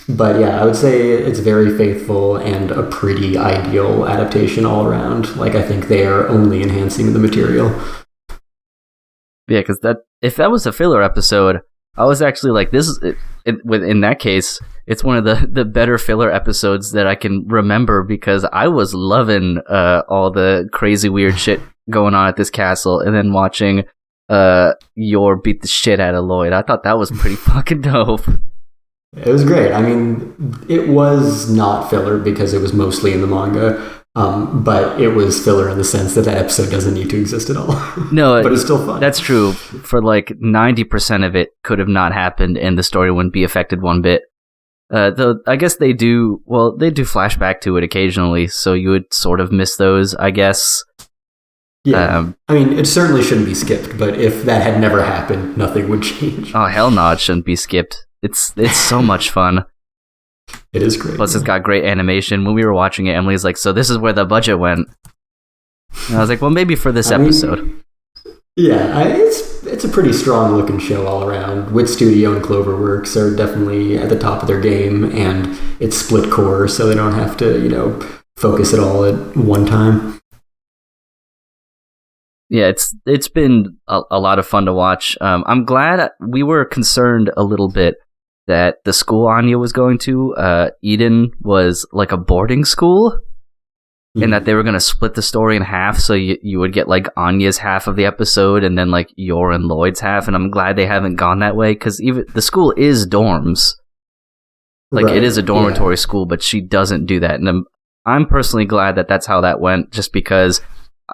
But yeah, I would say it's very faithful and a pretty ideal adaptation all around. Like, I think they are only enhancing the material. Yeah, because if that was a filler episode, I was actually like, in that case, it's one of the better filler episodes that I can remember, because I was loving all the crazy weird shit going on at this castle, and then watching Yor beat the shit out of Lloyd. I thought that was pretty fucking dope. It was great. I mean, it was not filler because it was mostly in the manga, but it was filler in the sense that episode doesn't need to exist at all. No, but it's still fun. That's true. For like 90% of it could have not happened, and the story wouldn't be affected one bit. Though I guess they do flashback to it occasionally, so you would sort of miss those, I guess. Yeah, I mean, it certainly shouldn't be skipped, but if that had never happened, nothing would change. Oh, hell no, it shouldn't be skipped. It's so much fun. It is great. Plus, it's got great animation. When we were watching it, Emily's like, so this is where the budget went. And I was like, well, maybe for this episode. It's a pretty strong-looking show all around. Wit Studio and Cloverworks are definitely at the top of their game, and it's split core, so they don't have to, focus it all at one time. Yeah, it's been a lot of fun to watch. I'm glad we were concerned a little bit that the school Anya was going to, Eden, was like a boarding school, and that they were going to split the story in half, so you would get like Anya's half of the episode and then like your and Lloyd's half. And I'm glad they haven't gone that way, because even the school is dorms, like it is a dormitory school, but she doesn't do that. And I'm personally glad that that's how that went, just because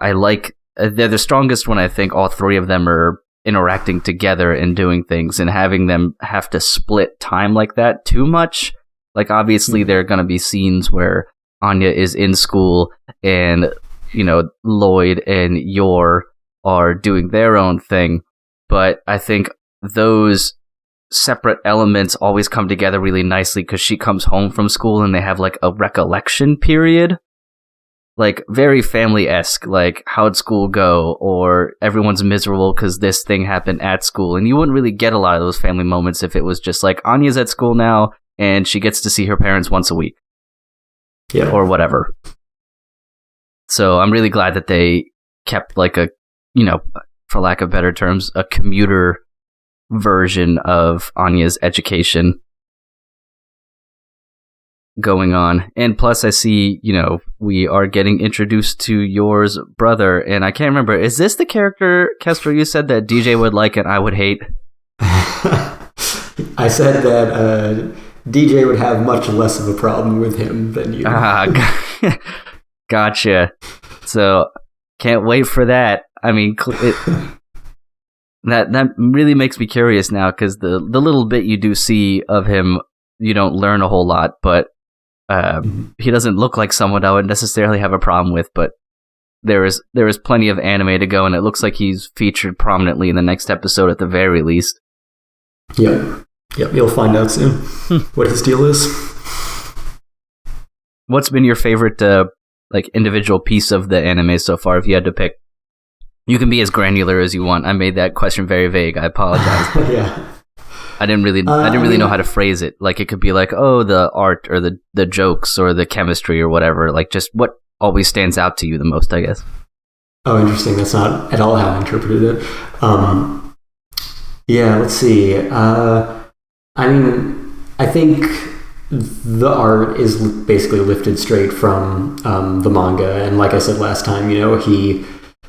I like they're the strongest when I think all three of them are interacting together and doing things, and having them have to split time like that too much. Like obviously there are going to be scenes where Anya is in school and, you know, Lloyd and Yor are doing their own thing, but I think those separate elements always come together really nicely, because she comes home from school and they have like a recollection period, like very family-esque, like how'd school go, or everyone's miserable because this thing happened at school. And you wouldn't really get a lot of those family moments if it was just like Anya's at school now and she gets to see her parents once a week. Yeah. Or whatever. So I'm really glad that they kept like a, you know, for lack of better terms, a commuter version of Anya's education going on. And plus I see, you know, we are getting introduced to Yor's brother, and I can't remember, is this the character, Kestrel, you said that DJ would like and I would hate? I said that DJ would have much less of a problem with him than you. Gotcha. So, can't wait for that. I mean, that really makes me curious now, because the little bit you do see of him, you don't learn a whole lot, but he doesn't look like someone I would necessarily have a problem with, but there is plenty of anime to go, and it looks like he's featured prominently in the next episode at the very least. Yep, you'll find out soon what his deal is. What's been your favorite like individual piece of the anime so far, if you had to pick? You can be as granular as you want. I made that question very vague. I apologize. Yeah. I didn't really know how to phrase it. Like it could be like, oh, the art or the jokes or the chemistry or whatever. Like just what always stands out to you the most, I guess. Oh, interesting. That's not at all how I interpreted it. Yeah, let's see. I mean, I think the art is basically lifted straight from the manga, and like I said last time, you know,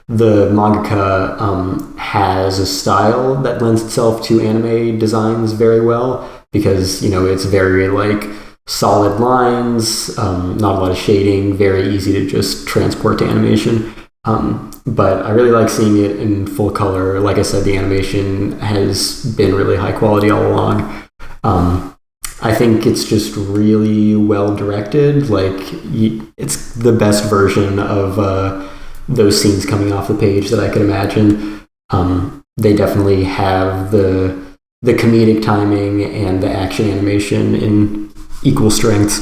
the mangaka has a style that lends itself to anime designs very well, because, you know, it's very like solid lines, not a lot of shading, very easy to just transport to animation. But I really like seeing it in full color. Like I said, the animation has been really high quality all along. I think it's just really well directed. Like it's the best version of those scenes coming off the page that I could imagine. They definitely have the comedic timing and the action animation in equal strengths.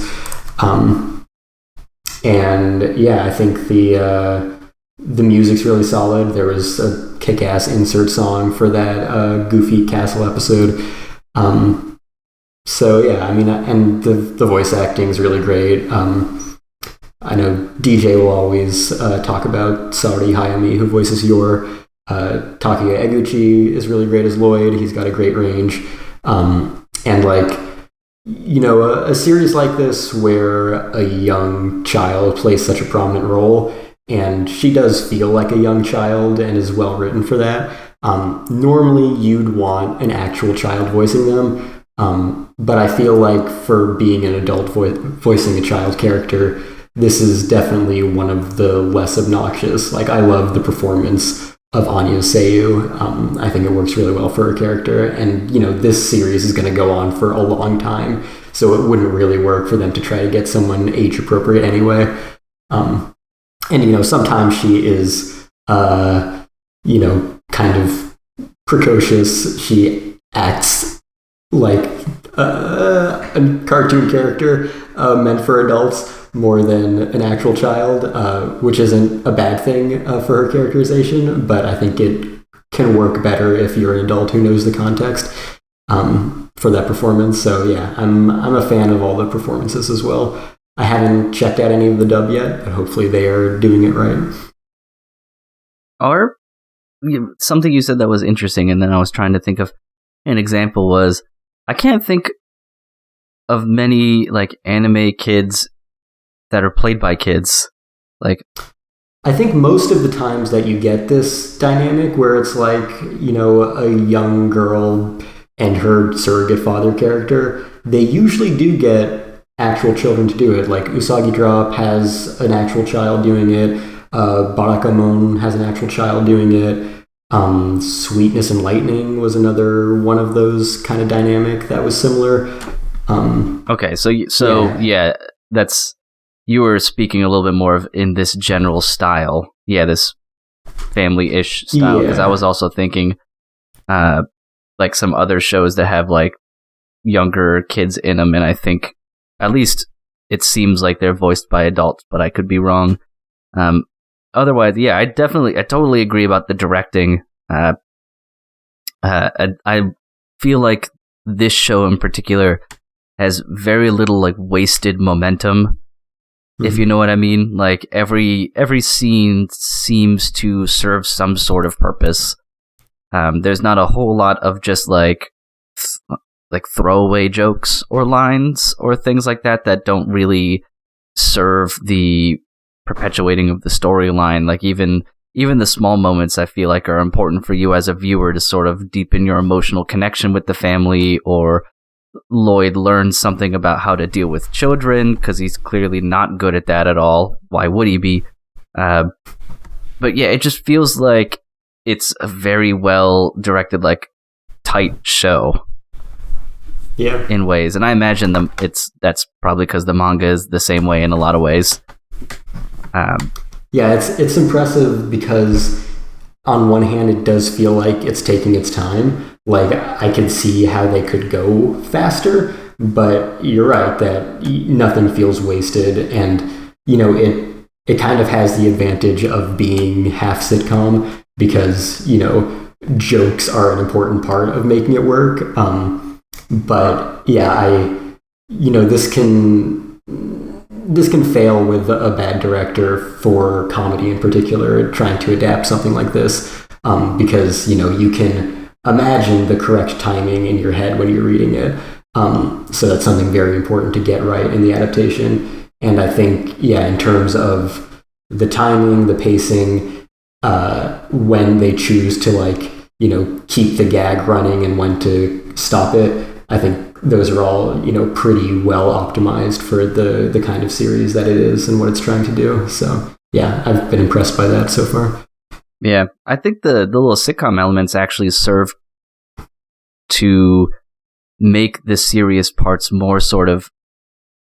And yeah, I think the music's really solid. There was a kick-ass insert song for that Goofy Castle episode. So yeah, I mean, and the voice acting is really great. I know DJ will always talk about Saori Hayami, who voices Yor. Takuya Eguchi is really great as Lloyd. He's got a great range. And like, you know, a series like this where a young child plays such a prominent role, and she does feel like a young child and is well written for that. Normally you'd want an actual child voicing them, but I feel like for being an adult voicing a child character, this is definitely one of the less obnoxious. Like, I love the performance of Anya Seiyu. I think it works really well for her character, and, you know, this series is going to go on for a long time, so it wouldn't really work for them to try to get someone age appropriate anyway. And, you know, sometimes she is, you know, kind of precocious. She acts like a cartoon character meant for adults more than an actual child, which isn't a bad thing for her characterization, but I think it can work better if you're an adult who knows the context for that performance. So yeah, I'm a fan of all the performances as well. I haven't checked out any of the dub yet, but hopefully they are doing it right. Or something you said that was interesting, and then I was trying to think of an example was, I can't think of many like anime kids that are played by kids. Like, I think most of the times that you get this dynamic where it's like, you know, a young girl and her surrogate father character, they usually do get actual children to do it. Like Usagi Drop has an actual child doing it. Barakamon has an actual child doing it. Sweetness and Lightning was another one of those kind of dynamic that was similar. Okay, yeah, that's... You were speaking a little bit more of in this general style. Yeah, this family-ish style. Because I was also thinking like some other shows that have like younger kids in them, and I think at least it seems like they're voiced by adults, but I could be wrong. Otherwise, yeah, I totally agree about the directing. I feel like this show in particular has very little like wasted momentum. If you know what I mean, like every scene seems to serve some sort of purpose. There's not a whole lot of just like throwaway jokes or lines or things like that don't really serve the perpetuating of the storyline. Like even the small moments I feel like are important for you as a viewer to sort of deepen your emotional connection with the family, or Lloyd learns something about how to deal with children because he's clearly not good at that at all. Why would he be? But yeah, it just feels like it's a very well directed, like tight show. Yeah, in ways, and I imagine that's probably because the manga is the same way in a lot of ways. Yeah, it's impressive because on one hand, it does feel like it's taking its time. Like, I could see how they could go faster, but you're right that nothing feels wasted, and, you know, it kind of has the advantage of being half sitcom because, you know, jokes are an important part of making it work. But yeah, this can fail with a bad director for comedy in particular, trying to adapt something like this, because, you know, you can imagine the correct timing in your head when you're reading it. So that's something very important to get right in the adaptation. And I think, yeah, in terms of the timing, the pacing, when they choose to, like, you know, keep the gag running and when to stop it, I think those are all, you know, pretty well optimized for the kind of series that it is and what it's trying to do. So yeah, I've been impressed by that so far. Yeah, I think the little sitcom elements actually serve to make the serious parts more sort of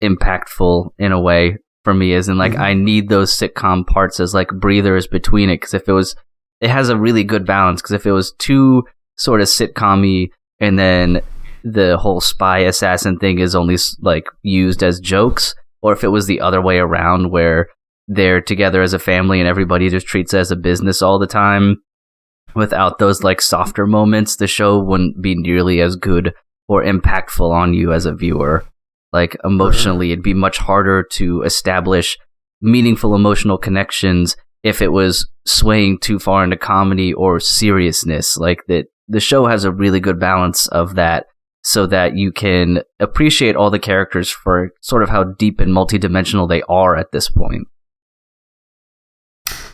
impactful in a way for me, as in like I need those sitcom parts as like breathers between it, because if it has a really good balance, because if it was too sort of sitcom-y and then the whole spy assassin thing is only like used as jokes, or if it was the other way around where they're together as a family and everybody just treats it as a business all the time without those like softer moments, the show wouldn't be nearly as good or impactful on you as a viewer. Like emotionally, it'd be much harder to establish meaningful emotional connections if it was swaying too far into comedy or seriousness. Like that, the show has a really good balance of that, so that you can appreciate all the characters for sort of how deep and multidimensional they are at this point.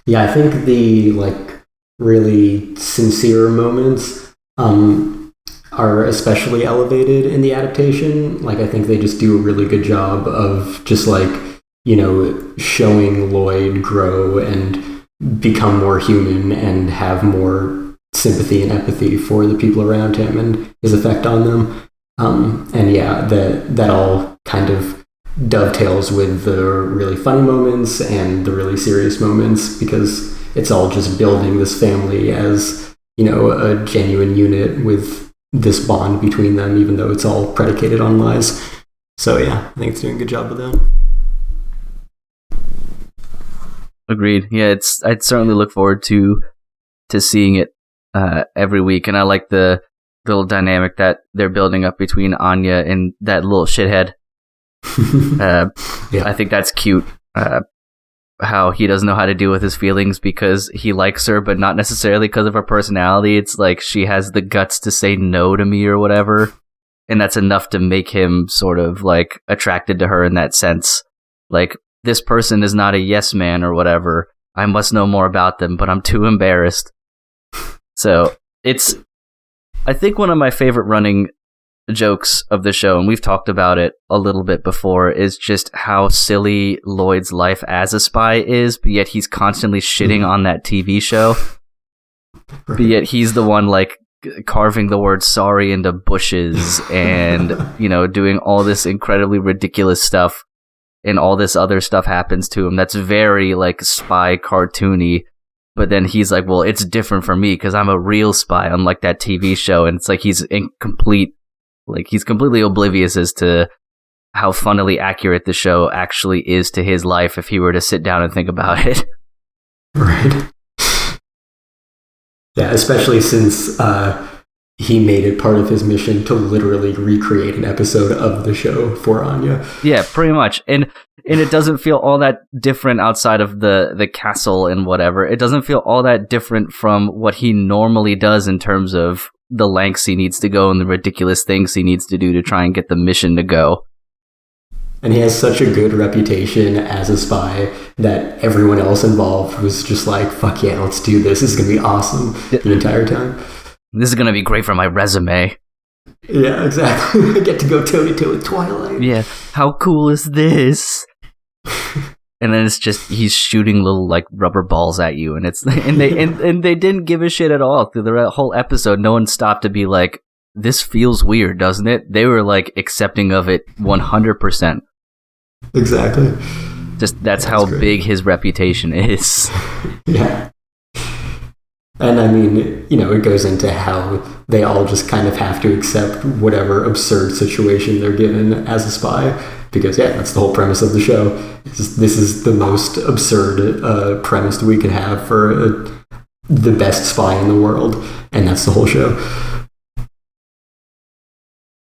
Yeah, I think the like really sincere moments are especially elevated in the adaptation. Like, I think they just do a really good job of just like, you know, showing Lloyd grow and become more human and have more sympathy and empathy for the people around him and his effect on them. And yeah, that all kind of dovetails with the really funny moments and the really serious moments, because it's all just building this family as, you know, a genuine unit with this bond between them, even though it's all predicated on lies. So yeah, I think it's doing a good job with that. Agreed. Yeah, I'd certainly look forward to seeing it every week, and I like the little dynamic that they're building up between Anya and that little shithead. Yeah. I think that's cute. How he doesn't know how to deal with his feelings because he likes her, but not necessarily because of her personality. It's like she has the guts to say no to me or whatever. and that's enough to make him sort of like attracted to her in that sense. Like, this person is not a yes man or whatever. I must know more about them, but I'm too embarrassed. So it's, I think, one of my favorite running jokes of the show, and we've talked about it a little bit before, is just how silly Lloyd's life as a spy is, but yet he's constantly shitting on that TV show. But yet he's the one like carving the word sorry into bushes and, you know, doing all this incredibly ridiculous stuff, and all this other stuff happens to him that's very like spy cartoony. But then he's like, well, it's different for me because I'm a real spy, unlike that TV show. And it's like he's completely oblivious as to how funnily accurate the show actually is to his life if he were to sit down and think about it. Right. Yeah, especially since he made it part of his mission to literally recreate an episode of the show for Anya. Yeah, pretty much. And it doesn't feel all that different outside of the castle and whatever. It doesn't feel all that different from what he normally does in terms of the lengths he needs to go and the ridiculous things he needs to do to try and get the mission to go. And he has such a good reputation as a spy that everyone else involved was just like, fuck yeah, let's do this. This is going to be awesome the entire time. This is going to be great for my resume. Yeah, exactly. I get to go toe-to-toe with Twilight. Yeah, how cool is this? And then it's just, he's shooting little like rubber balls at you, and it's and they didn't give a shit at all through the whole episode. No one stopped to be like, this feels weird, doesn't it? They were like accepting of it 100%. Exactly. Just that's how great. Big his reputation is. Yeah. And I mean, you know, it goes into how they all just kind of have to accept whatever absurd situation they're given as a spy. Because, yeah, that's the whole premise of the show. This is the most absurd premise that we can have for the best spy in the world. And that's the whole show.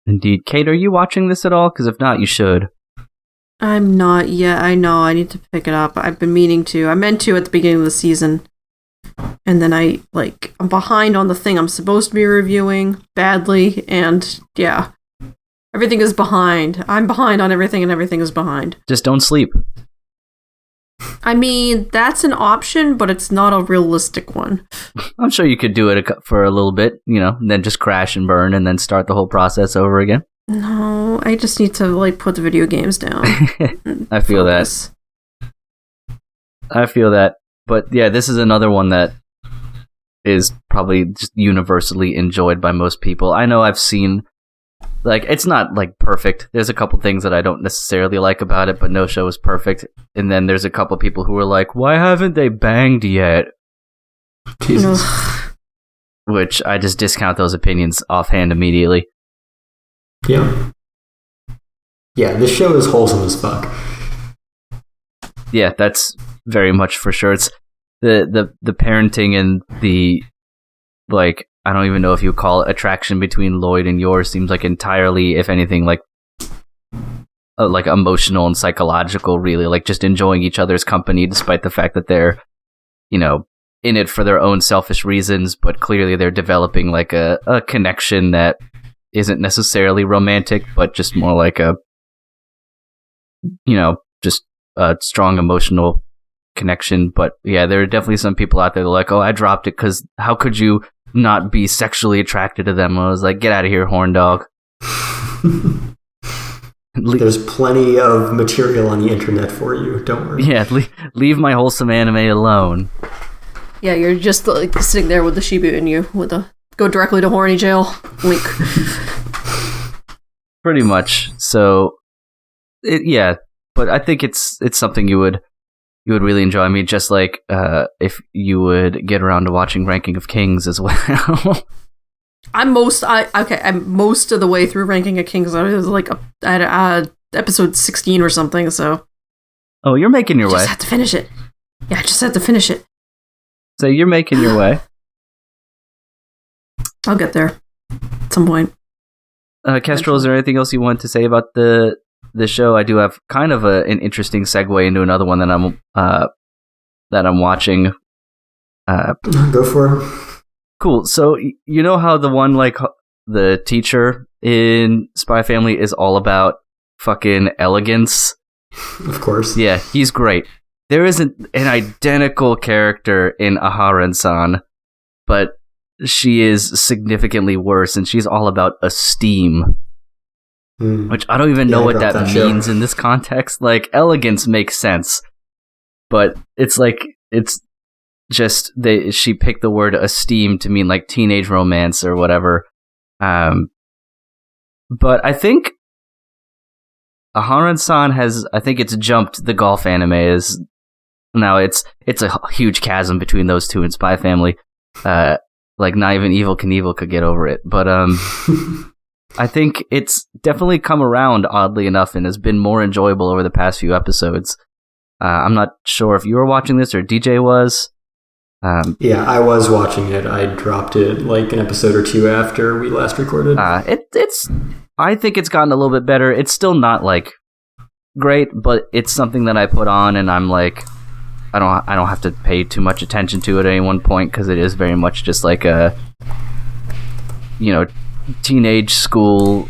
Indeed. Kate, are you watching this at all? Because if not, you should. I'm not yet. I know. I need to pick it up. I've been meaning to. I meant to at the beginning of the season. And then I'm behind on the thing I'm supposed to be reviewing badly. And yeah, everything is behind. I'm behind on everything, and everything is behind. Just don't sleep. I mean, that's an option, but it's not a realistic one. I'm sure you could do it for a little bit, you know, and then just crash and burn and then start the whole process over again. No, I just need to, like, put the video games down. I feel that. I feel that. But yeah, this is another one that is probably just universally enjoyed by most people. I know I've seen, like, it's not, like, perfect. There's a couple things that I don't necessarily like about it, but no show is perfect. And then there's a couple people who are like, why haven't they banged yet? Jesus. Which I just discount those opinions offhand immediately. Yeah. Yeah, this show is wholesome as fuck. Yeah, that's very much for sure. It's the parenting and the, like, I don't even know if you call it attraction between Lloyd and yours seems like entirely, if anything, like emotional and psychological, really, like just enjoying each other's company despite the fact that they're, you know, in it for their own selfish reasons, but clearly they're developing like a connection that isn't necessarily romantic, but just more like a, you know, just a strong emotional connection. But yeah, there are definitely some people out there that are like, oh, I dropped it because how could you not be sexually attracted to them? I was like, get out of here, horn dog. There's plenty of material on the internet for you, don't worry. Yeah, leave my wholesome anime alone. Yeah, you're just like sitting there with the Shibu in you with a go directly to horny jail. Wink. Pretty much. So, yeah, but I think it's something you would really enjoy. I mean, just like if you would get around to watching Ranking of Kings as well. I'm most of the way through Ranking of Kings. I was like at episode 16 or something. So. Oh, you're making your way. Just have to finish it. Yeah, I just have to finish it. So you're making your way. I'll get there at some point. Kestrel, is there anything else you want to say about the show? I do have kind of an interesting segue into another one that I'm watching. Go for it. Cool. So you know how the one, like, the teacher in Spy Family is all about fucking elegance. Of course. Yeah, he's great. There isn't an identical character in Aharon-san, but she is significantly worse, and she's all about esteem. Which I don't even know what that means in this context. Like, elegance makes sense, but it's like, it's just, she picked the word esteem to mean like teenage romance or whatever. But I think Aharon-san it's jumped the golf animes. Now it's a huge chasm between those two in Spy Family. Like, not even Evel Knievel could get over it. But I think it's definitely come around, oddly enough, and has been more enjoyable over the past few episodes. I'm not sure if you were watching this or DJ was. Yeah, I was watching it. I dropped it like an episode or two after we last recorded. I think it's gotten a little bit better. It's still not like great, but it's something that I put on, and I'm like, I don't have to pay too much attention to it at any one point, because it is very much just like a, teenage school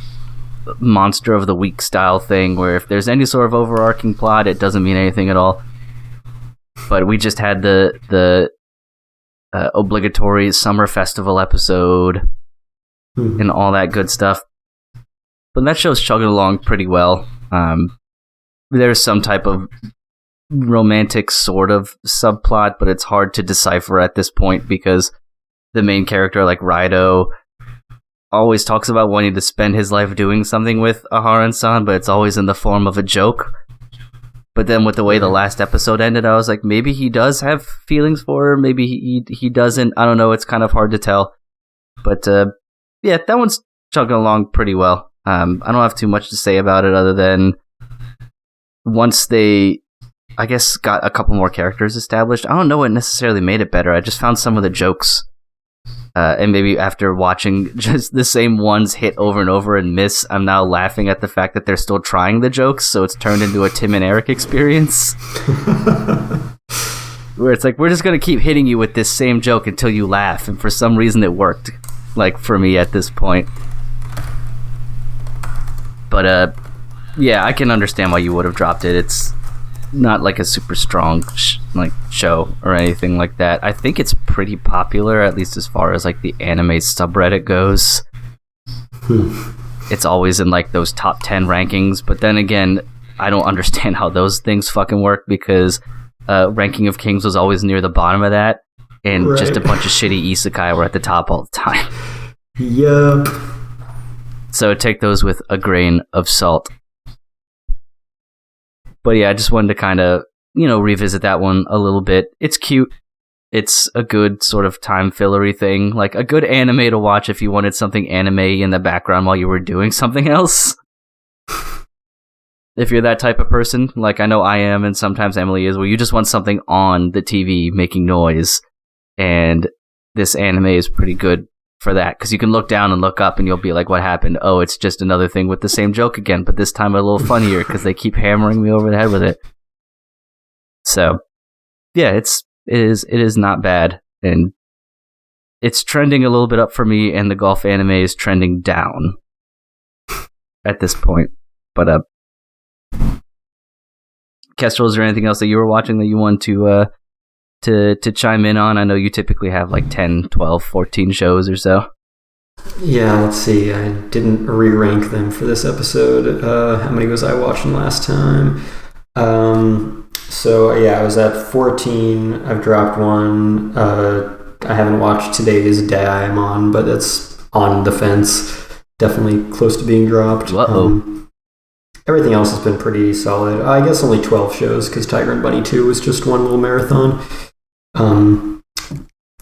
monster of the week style thing, where if there's any sort of overarching plot, it doesn't mean anything at all. But we just had the obligatory summer festival episode and all that good stuff. But that show's chugging along pretty well. There's some type of romantic sort of subplot, but it's hard to decipher at this point, because the main character, like Raido, always talks about wanting to spend his life doing something with Aharon-san, but it's always in the form of a joke. But then with the way the last episode ended, I was like, maybe he does have feelings for her, maybe he doesn't. I don't know, it's kind of hard to tell. But yeah, that one's chugging along pretty well. I don't have too much to say about it, other than once they, I guess, got a couple more characters established, I don't know what necessarily made it better. I just found some of the jokes, and maybe after watching just the same ones hit over and over and miss, I'm now laughing at the fact that they're still trying the jokes, so it's turned into a Tim and Eric experience. Where it's like, we're just going to keep hitting you with this same joke until you laugh, and for some reason it worked, like, for me at this point. But, yeah, I can understand why you would have dropped it. It's not like a super strong show or anything like that. I think it's pretty popular, at least as far as like the anime subreddit goes. It's always in like those top 10 rankings, but then again, I don't understand how those things fucking work, because Ranking of Kings was always near the bottom of that, and just a bunch of shitty isekai were at the top all the time. Yup. So take those with a grain of salt. But yeah, I just wanted to kind of, revisit that one a little bit. It's cute. It's a good sort of time fillery thing. Like a good anime to watch if you wanted something anime in the background while you were doing something else. If you're that type of person, like I know I am, and sometimes Emily is, where you just want something on the TV making noise. And this anime is pretty good for that, because you can look down and look up and you'll be like, what happened? Oh, it's just another thing with the same joke again, but this time a little funnier because they keep hammering me over the head with it. So yeah, it is not bad, and it's trending a little bit up for me, and the golf anime is trending down at this point. But Kestrel, is there anything else that you were watching that you want to chime in on? I know you typically have like 10, 12, 14 shows or so. Yeah, let's see. I didn't re-rank them for this episode. How many was I watching last time? So yeah, I was at 14. I've dropped one. I haven't watched today's Daimon, but it's on the fence. Definitely close to being dropped. Everything else has been pretty solid. I guess only 12 shows, because Tiger and Bunny 2 was just one little marathon.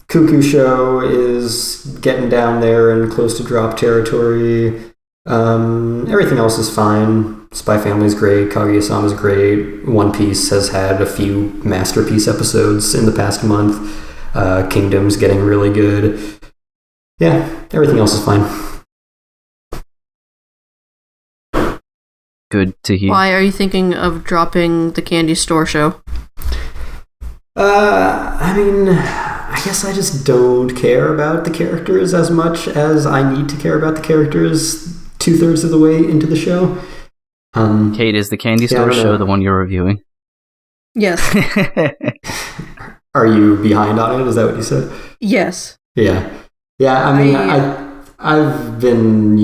Cuckoo Show is getting down there and close to drop territory. Everything else is fine. Spy Family's great. Kaguya-sama's great. One Piece has had a few masterpiece episodes in the past month. Kingdom's getting really good. Yeah, everything else is fine. Good to hear. Why are you thinking of dropping the Candy Store show? I mean, I guess I just don't care about the characters as much as I need to care about the characters 2/3 of the way into the show. Kate, is the Candy Store show the one you're reviewing? Yes. Are you behind on it? Is that what you said? Yes. Yeah. Yeah, I mean, I've been,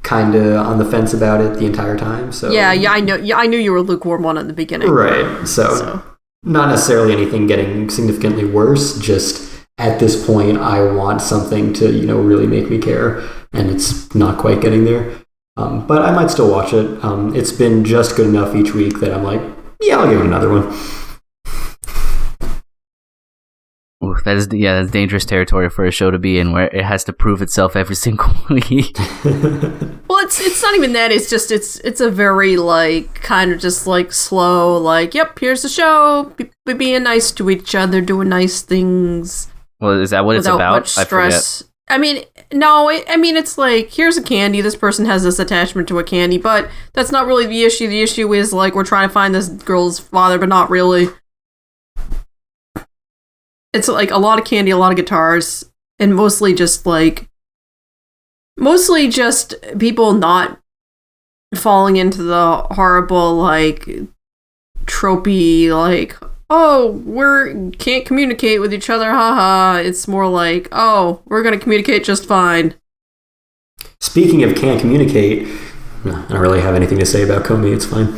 kind of on the fence about it the entire time. So yeah, I know. Yeah, I knew you were lukewarm on it in the beginning. Right. So not necessarily anything getting significantly worse. Just at this point, I want something to really make me care, and it's not quite getting there. But I might still watch it. It's been just good enough each week that I'm like, yeah, I'll give it another one. Ooh, that's dangerous territory for a show to be in, where it has to prove itself every single week. Well, it's not even that. It's just it's a very kind of just slow. Yep, here's the show. Be being nice to each other, doing nice things. Well, is that what it's about? Much stress. I mean, no. It's here's a candy. This person has this attachment to a candy, but that's not really the issue. The issue is we're trying to find this girl's father, but not really. It's a lot of candy, a lot of guitars, and mostly just people not falling into the horrible tropey we can't communicate with each other, haha. It's more we're gonna communicate just fine. Speaking of can't communicate, I don't really have anything to say about Comey. It's fine.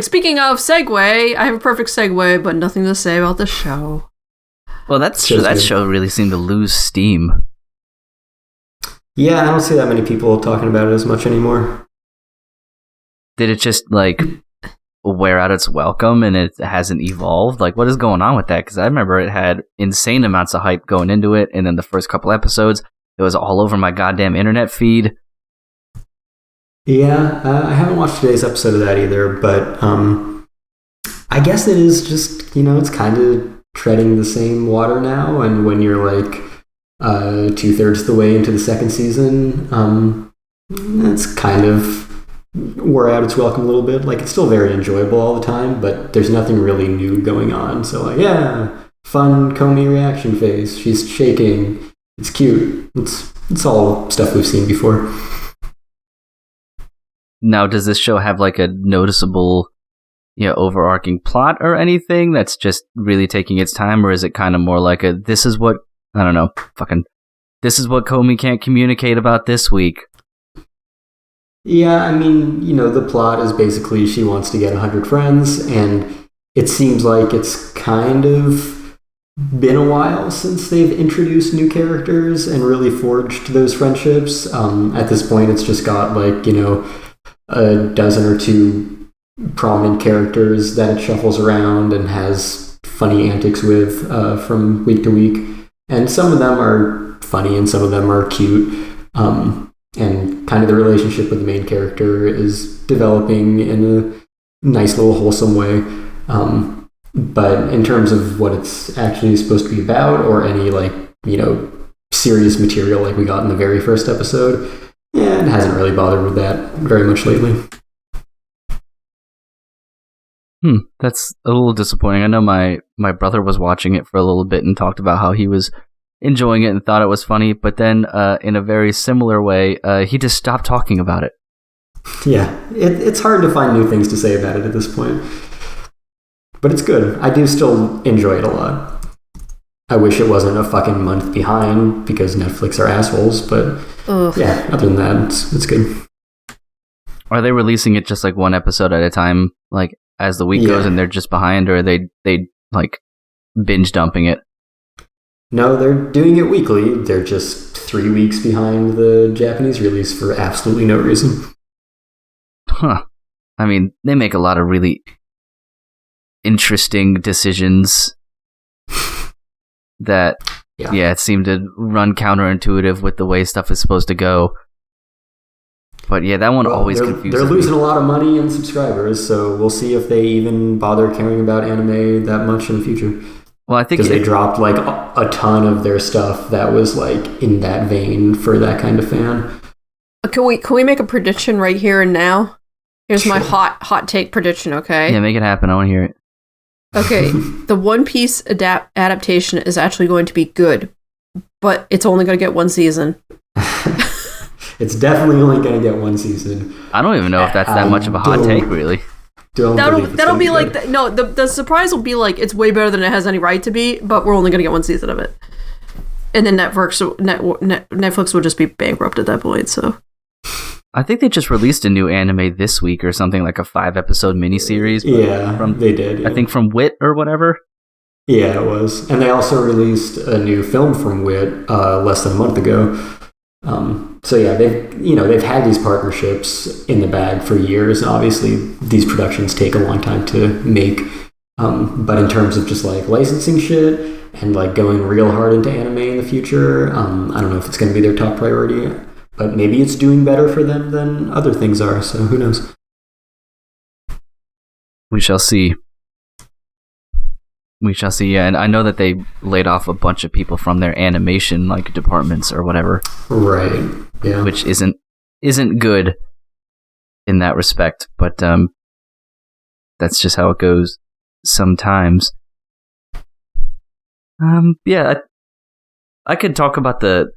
Speaking of segue, I have a perfect segue, but nothing to say about the show. Well, that show really seemed to lose steam. Yeah, I don't see that many people talking about it as much anymore. Did it just wear out its welcome and it hasn't evolved? What is going on with that? Because I remember it had insane amounts of hype going into it, and then the first couple episodes, it was all over my goddamn internet feed. Yeah, I haven't watched today's episode of that either, but I guess it is just, it's kind of treading the same water now, and when you're 2/3 of the way into the second season, it's kind of wore out its welcome a little bit. It's still very enjoyable all the time, but there's nothing really new going on. So fun Comey reaction face. She's shaking. It's cute. It's all stuff we've seen before. Now, does this show have a noticeable, overarching plot or anything that's just really taking its time, or is it kind of more this is what Comey can't communicate about this week? Yeah, I mean, the plot is basically she wants to get 100 friends, and it seems like it's kind of been a while since they've introduced new characters and really forged those friendships. At this point, it's just got a dozen or two prominent characters that it shuffles around and has funny antics with from week to week. And some of them are funny and some of them are cute. And kind of the relationship with the main character is developing in a nice little wholesome way. But in terms of what it's actually supposed to be about, or any serious material like we got in the very first episode, it hasn't really bothered with that very much lately. That's a little disappointing. I know my brother was watching it for a little bit and talked about how he was enjoying it and thought it was funny, but then in a very similar way, he just stopped talking about it. Yeah, it's hard to find new things to say about it at this point. But it's good. I do still enjoy it a lot. I wish it wasn't a fucking month behind because Netflix are assholes, but yeah, other than that, it's good. Are they releasing it just one episode at a time, as the week goes and they're just behind, or are they binge dumping it? No, they're doing it weekly. They're just 3 weeks behind the Japanese release for absolutely no reason. Huh. I mean, they make a lot of really interesting decisions that it seemed to run counterintuitive with the way stuff is supposed to go. But yeah, that one always confuses me. They're losing a lot of money and subscribers, so we'll see if they even bother caring about anime that much in the future. Well, I think because they dropped a ton of their stuff that was in that vein for that kind of fan. Can we make a prediction right here and now? Here's my hot take prediction. Okay. Yeah, make it happen. I want to hear it. Okay, the One Piece adaptation is actually going to be good, but it's only going to get one season. It's definitely only going to get one season. I don't even know if that's that much of a hot take, really. That'll be like the surprise will be like it's way better than it has any right to be, but we're only gonna get one season of it, and then Netflix will just be bankrupt at that point. So I think they just released a new anime this week or something, like a 5-episode miniseries. Yeah, they did. Yeah. I think from Wit or whatever. Yeah, it was, and they also released a new film from Wit less than a month ago. So yeah, they've had these partnerships in the bag for years, and obviously these productions take a long time to make. But in terms of just like licensing shit and like going real hard into anime in the future, I don't know if it's going to be their top priority, but maybe it's doing better for them than other things are. So who knows? We shall see. Yeah, and I know that they laid off a bunch of people from their animation like departments or whatever. Right. Yeah. Which isn't good in that respect, but that's just how it goes sometimes. Yeah, I could talk about the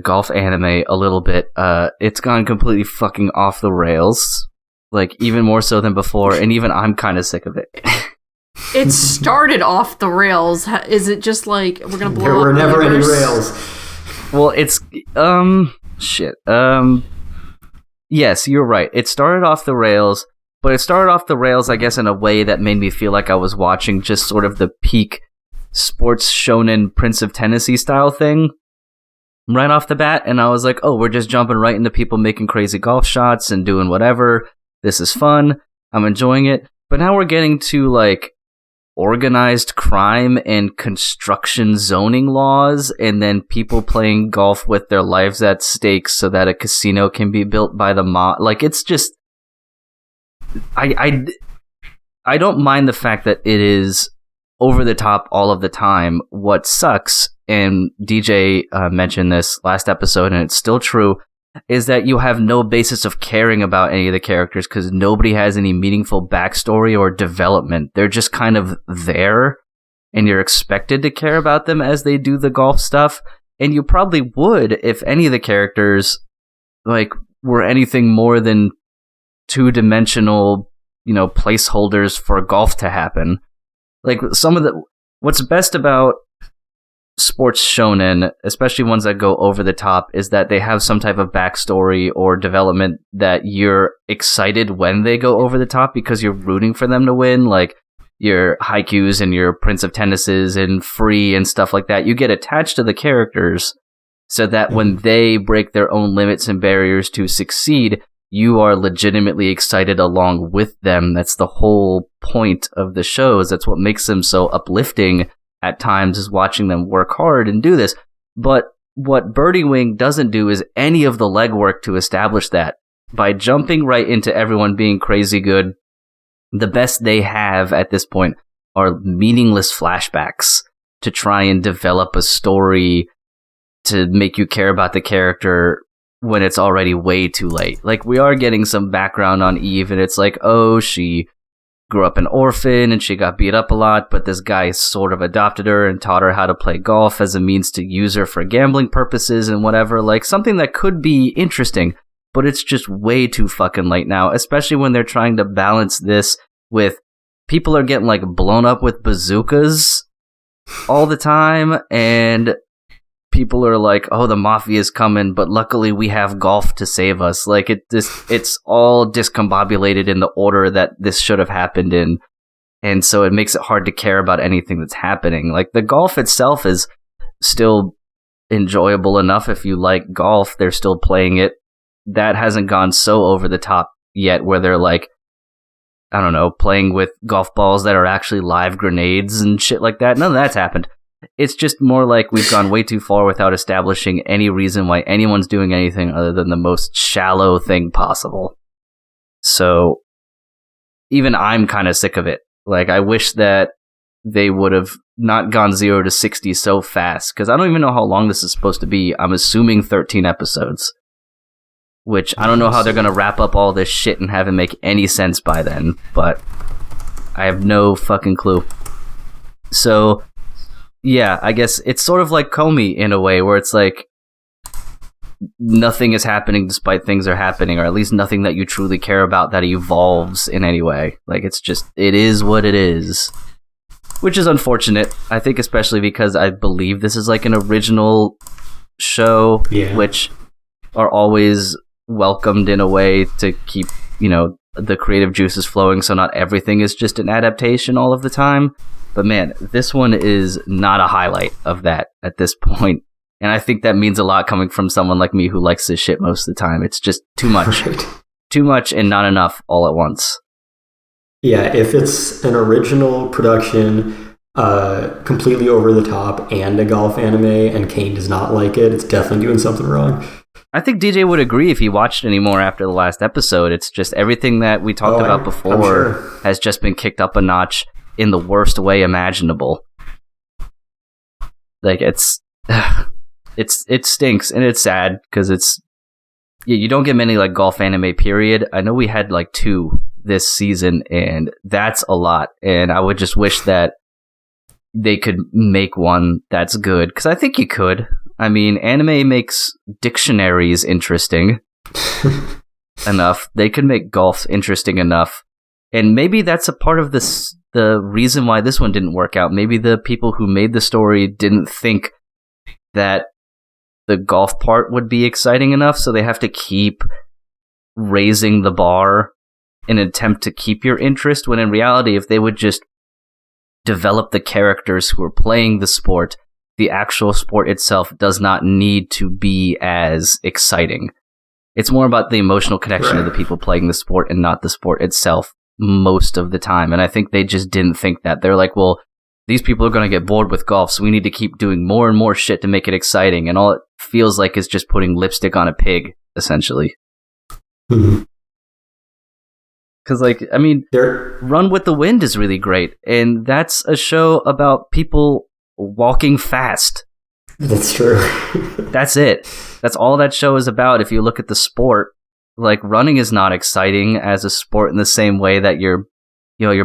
golf anime a little bit. It's gone completely fucking off the rails, like even more so than before, and even I'm kind of sick of it. It started off the rails. Is it just like we're gonna blow there up? There were never any rails. Well, it's shit. Yes, you're right. It started off the rails, but it started off the rails, I guess, in a way that made me feel like I was watching just sort of the peak sports shonen Prince of Tennessee style thing right off the bat, and I was like, oh, we're just jumping right into people making crazy golf shots and doing whatever. This is fun. I'm enjoying it. But now we're getting to like organized crime and construction zoning laws, and then people playing golf with their lives at stake so that a casino can be built by the mob. Like, it's just, I don't mind the fact that it is over the top all of the time. What sucks, and DJ mentioned this last episode, and it's still true, is that you have no basis of caring about any of the characters because nobody has any meaningful backstory or development. They're just kind of there, and you're expected to care about them as they do the golf stuff. And you probably would if any of the characters like were anything more than two-dimensional, placeholders for golf to happen. Like what's best about sports shonen, especially ones that go over the top, is that they have some type of backstory or development that you're excited when they go over the top because you're rooting for them to win, like your Haikyuus and your Prince of Tennises and Free and stuff like that. You get attached to the characters so that when they break their own limits and barriers to succeed, you are legitimately excited along with them. That's the whole point of the shows. That's what makes them so uplifting at times, is watching them work hard and do this. But what Birdie Wing doesn't do is any of the legwork to establish that. By jumping right into everyone being crazy good, the best they have at this point are meaningless flashbacks to try and develop a story to make you care about the character when it's already way too late. Like, we are getting some background on Eve, and it's like, oh, she grew up an orphan and she got beat up a lot, but this guy sort of adopted her and taught her how to play golf as a means to use her for gambling purposes and whatever. Like, something that could be interesting, but it's just way too fucking late now, especially when they're trying to balance this with people are getting like blown up with bazookas all the time, and people are like, oh, the mafia is coming, but luckily we have golf to save us. Like, it's all discombobulated in the order that this should have happened in. And so it makes it hard to care about anything that's happening. Like, the golf itself is still enjoyable enough if you like golf. They're still playing it. That hasn't gone so over the top yet where they're like, I don't know, playing with golf balls that are actually live grenades and shit like that. None of that's happened. It's just more like we've gone way too far without establishing any reason why anyone's doing anything other than the most shallow thing possible. So even I'm kind of sick of it. Like, I wish that they would have not gone 0 to 60 so fast, because I don't even know how long this is supposed to be. I'm assuming 13 episodes, which I don't know how they're going to wrap up all this shit and have it make any sense by then, but I have no fucking clue. So yeah, I guess it's sort of like Comey in a way, where it's like nothing is happening despite things are happening, or at least nothing that you truly care about that evolves in any way. Like, it is what it is. Which is unfortunate, I think, especially because I believe this is like an original show, which are always welcomed in a way to keep, the creative juices flowing, so not everything is just an adaptation all of the time. But man, this one is not a highlight of that at this point. And I think that means a lot coming from someone like me who likes this shit most of the time. It's just too much. Right. Too much and not enough all at once. Yeah, if it's an original production, completely over the top, and a golf anime, and Kane does not like it, it's definitely doing something wrong. I think DJ would agree if he watched any more after the last episode. It's just everything that we talked about before has just been kicked up a notch in the worst way imaginable. Like, it stinks, and it's sad, because you don't get many, like, golf anime, period. I know we had, like, 2 this season, and that's a lot, and I would just wish that they could make one that's good, because I think you could. I mean, anime makes dictionaries interesting enough. They could make golf interesting enough, and maybe that's a part of the reason why this one didn't work out. Maybe the people who made the story didn't think that the golf part would be exciting enough, so they have to keep raising the bar in an attempt to keep your interest, when in reality, if they would just develop the characters who are playing the sport, the actual sport itself does not need to be as exciting. It's more about the emotional connection of the people playing the sport and not the sport itself most of the time. And I think they just didn't think that. They're like, well, these people are going to get bored with golf, so we need to keep doing more and more shit to make it exciting. And all it feels like is just putting lipstick on a pig, essentially. Mm-hmm. Because, like, I mean, Run with the Wind is really great, and that's a show about people walking fast. That's true. That's it. That's all that show is about. If you look at the sport, like, running is not exciting as a sport in the same way that your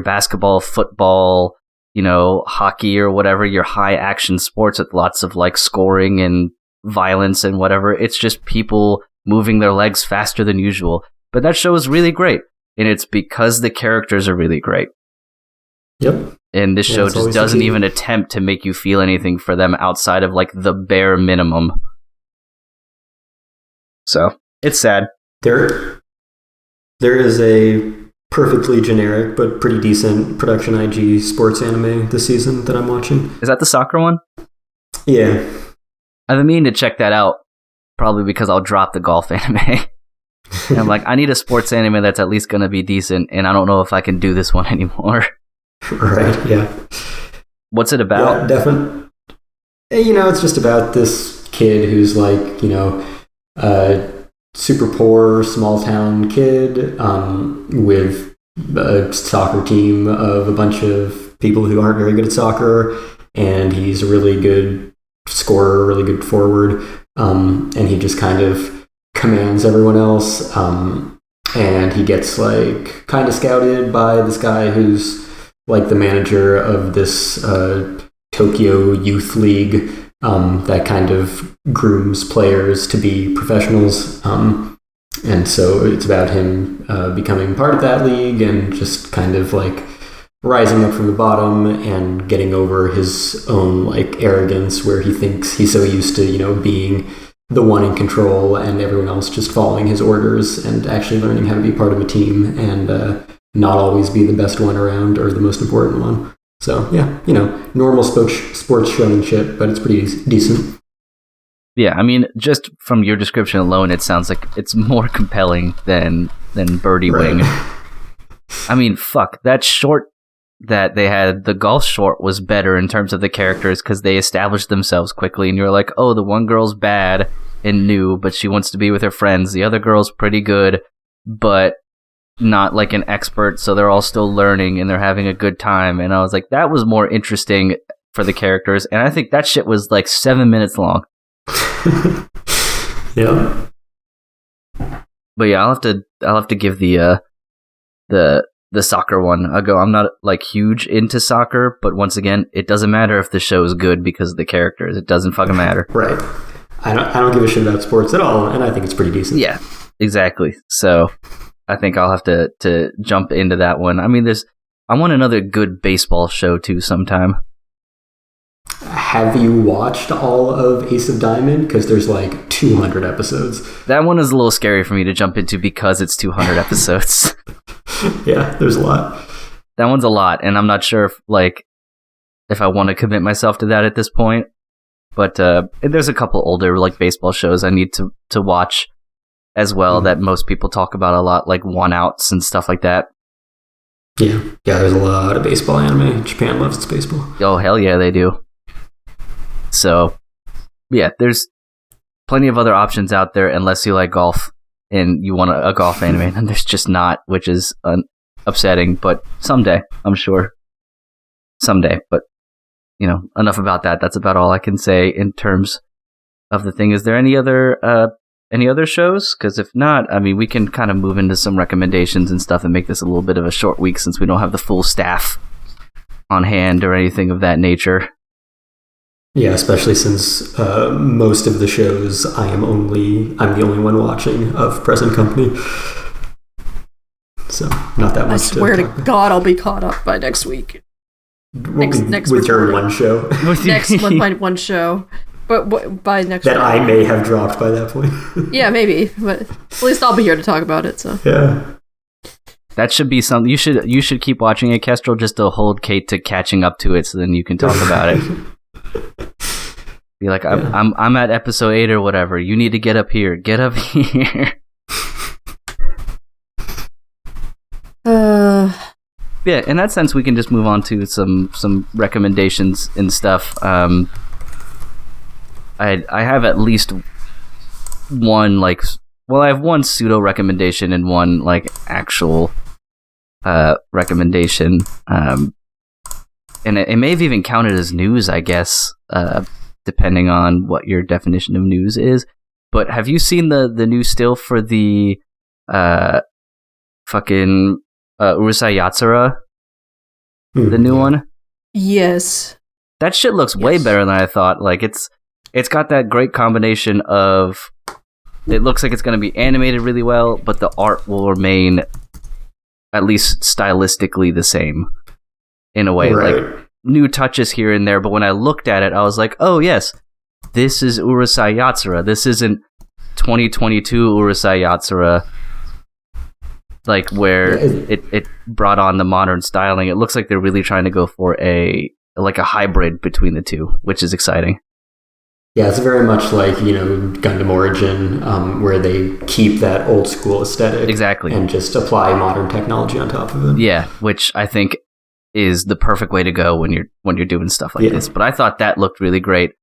basketball, football, hockey or whatever, your high action sports with lots of, like, scoring and violence and whatever. It's just people moving their legs faster than usual. But that show is really great. And it's because the characters are really great. Yep. And this show just doesn't even attempt to make you feel anything for them outside of, like, the bare minimum. So, it's sad. There is a perfectly generic but pretty decent Production IG sports anime this season that I'm watching. Is that the soccer one? Yeah. I've been meaning to check that out, probably because I'll drop the golf anime. And I'm like, I need a sports anime that's at least going to be decent, and I don't know if I can do this one anymore. Right, yeah. What's it about? Yeah, definitely. It's just about this kid who's like, a super poor, small town kid with a soccer team of a bunch of people who aren't very good at soccer, and he's a really good scorer, really good forward, and he just kind of commands everyone else, and he gets, like, kind of scouted by this guy who's, like, the manager of this Tokyo Youth League that kind of grooms players to be professionals, and so it's about him becoming part of that league and just kind of, like, rising up from the bottom and getting over his own, like, arrogance, where he thinks he's so used to, being the one in control and everyone else just following his orders, and actually learning how to be part of a team and not always be the best one around or the most important one. So, yeah, normal sports show and shit, but it's pretty decent. Yeah, I mean, just from your description alone, it sounds like it's more compelling than Birdie Wing. I mean, fuck, that short that they had, the golf short, was better in terms of the characters because they established themselves quickly, and you're like, oh, the one girl's bad and new, but she wants to be with her friends. The other girl's pretty good, but not like an expert, so they're all still learning and they're having a good time. And I was like, that was more interesting for the characters, and I think that shit was like 7 minutes long. Yeah. But yeah, I'll have to give the soccer one a go. I'm not, like, huge into soccer, but once again, it doesn't matter if the show is good because of the characters. It doesn't fucking matter. Right. I don't give a shit about sports at all, and I think it's pretty decent. Yeah, exactly. So I think I'll have to jump into that one. I mean, I want another good baseball show too sometime. Have you watched all of Ace of Diamond? Because there's like 200 episodes. That one is a little scary for me to jump into because it's 200 episodes. Yeah, there's a lot. That one's a lot, and I'm not sure if I want to commit myself to that at this point. But there's a couple older like baseball shows I need to watch as well that most people talk about a lot, like One Outs and stuff like that. Yeah, there's a lot of baseball anime. Japan loves its baseball. Oh, hell yeah, they do. So, yeah, there's plenty of other options out there unless you like golf and you want a golf anime, and there's just not, which is upsetting, but someday, I'm sure. Someday, but, enough about that. That's about all I can say in terms of the thing. Is there any other shows? Because if not, I mean, we can kind of move into some recommendations and stuff and make this a little bit of a short week since we don't have the full staff on hand or anything of that nature. Yeah, especially since most of the shows I'm the only one watching of present company. So not that much. I swear to God, I'll be caught up by next week. Next with your one show. Next with my one show, but by next that week. I may have dropped by that point. Yeah, maybe, but at least I'll be here to talk about it. So yeah. That should be something you should keep watching it, Kestrel, just to hold Kate to catching up to it, so then you can talk about it. Be like, I'm at episode 8 or whatever. You need to get up here. Get up here. Yeah, in that sense, we can just move on to some recommendations and stuff. I have at least one I have one pseudo recommendation and one actual recommendation. And it may have even counted as news, I guess, depending on what your definition of news is. But have you seen the new still for the fucking Urusei Yatsura? The new one? Yes. That shit looks way better than I thought. It's got that great combination of, it looks like it's going to be animated really well, but the art will remain at least stylistically the same in a way. Right. New touches here and there, but when I looked at it, I was like, oh yes, this is Urusei Yatsura. This isn't 2022 Urusei Yatsura, where it brought on the modern styling. It looks like they're really trying to go for a hybrid between the two, which is exciting. Yeah, it's very much like, Gundam Origin, where they keep that old school aesthetic. Exactly. And just apply modern technology on top of it. Yeah, which I think is the perfect way to go when you're doing stuff like this. But I thought that looked really great.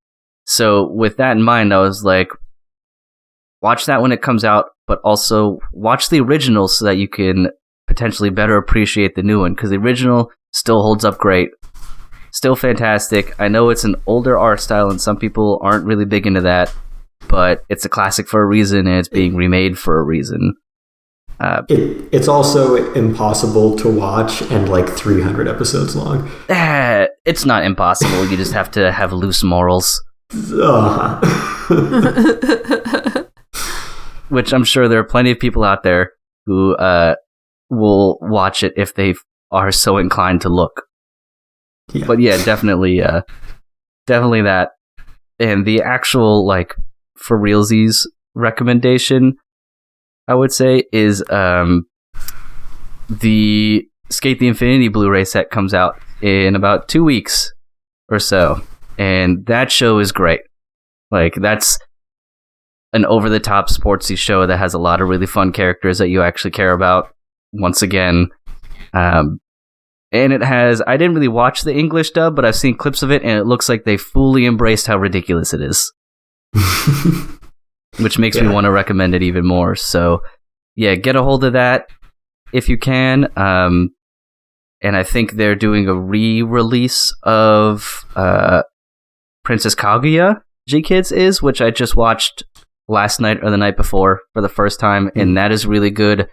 So with that in mind, I was like, watch that when it comes out, but also watch the original so that you can potentially better appreciate the new one, because the original still holds up great. Still fantastic. I know it's an older art style and some people aren't really big into that, but it's a classic for a reason and it's being remade for a reason. It's also impossible to watch and 300 episodes long. It's not impossible. You just have to have loose morals. Which I'm sure there are plenty of people out there who will watch it if they are so inclined to look. Yeah. But yeah, definitely that. And the actual for realsies recommendation, I would say, is the Skate the Infinity Blu-ray set comes out in about 2 weeks or so, and that show is great. That's an over-the-top sportsy show that has a lot of really fun characters that you actually care about. Once again, and it has, I didn't really watch the English dub, but I've seen clips of it, and it looks like they fully embraced how ridiculous it is. Which makes me want to recommend it even more. So, yeah, get a hold of that if you can. And I think they're doing a re-release of Princess Kaguya, G-Kids is, which I just watched last night or the night before for the first time, and that is really good.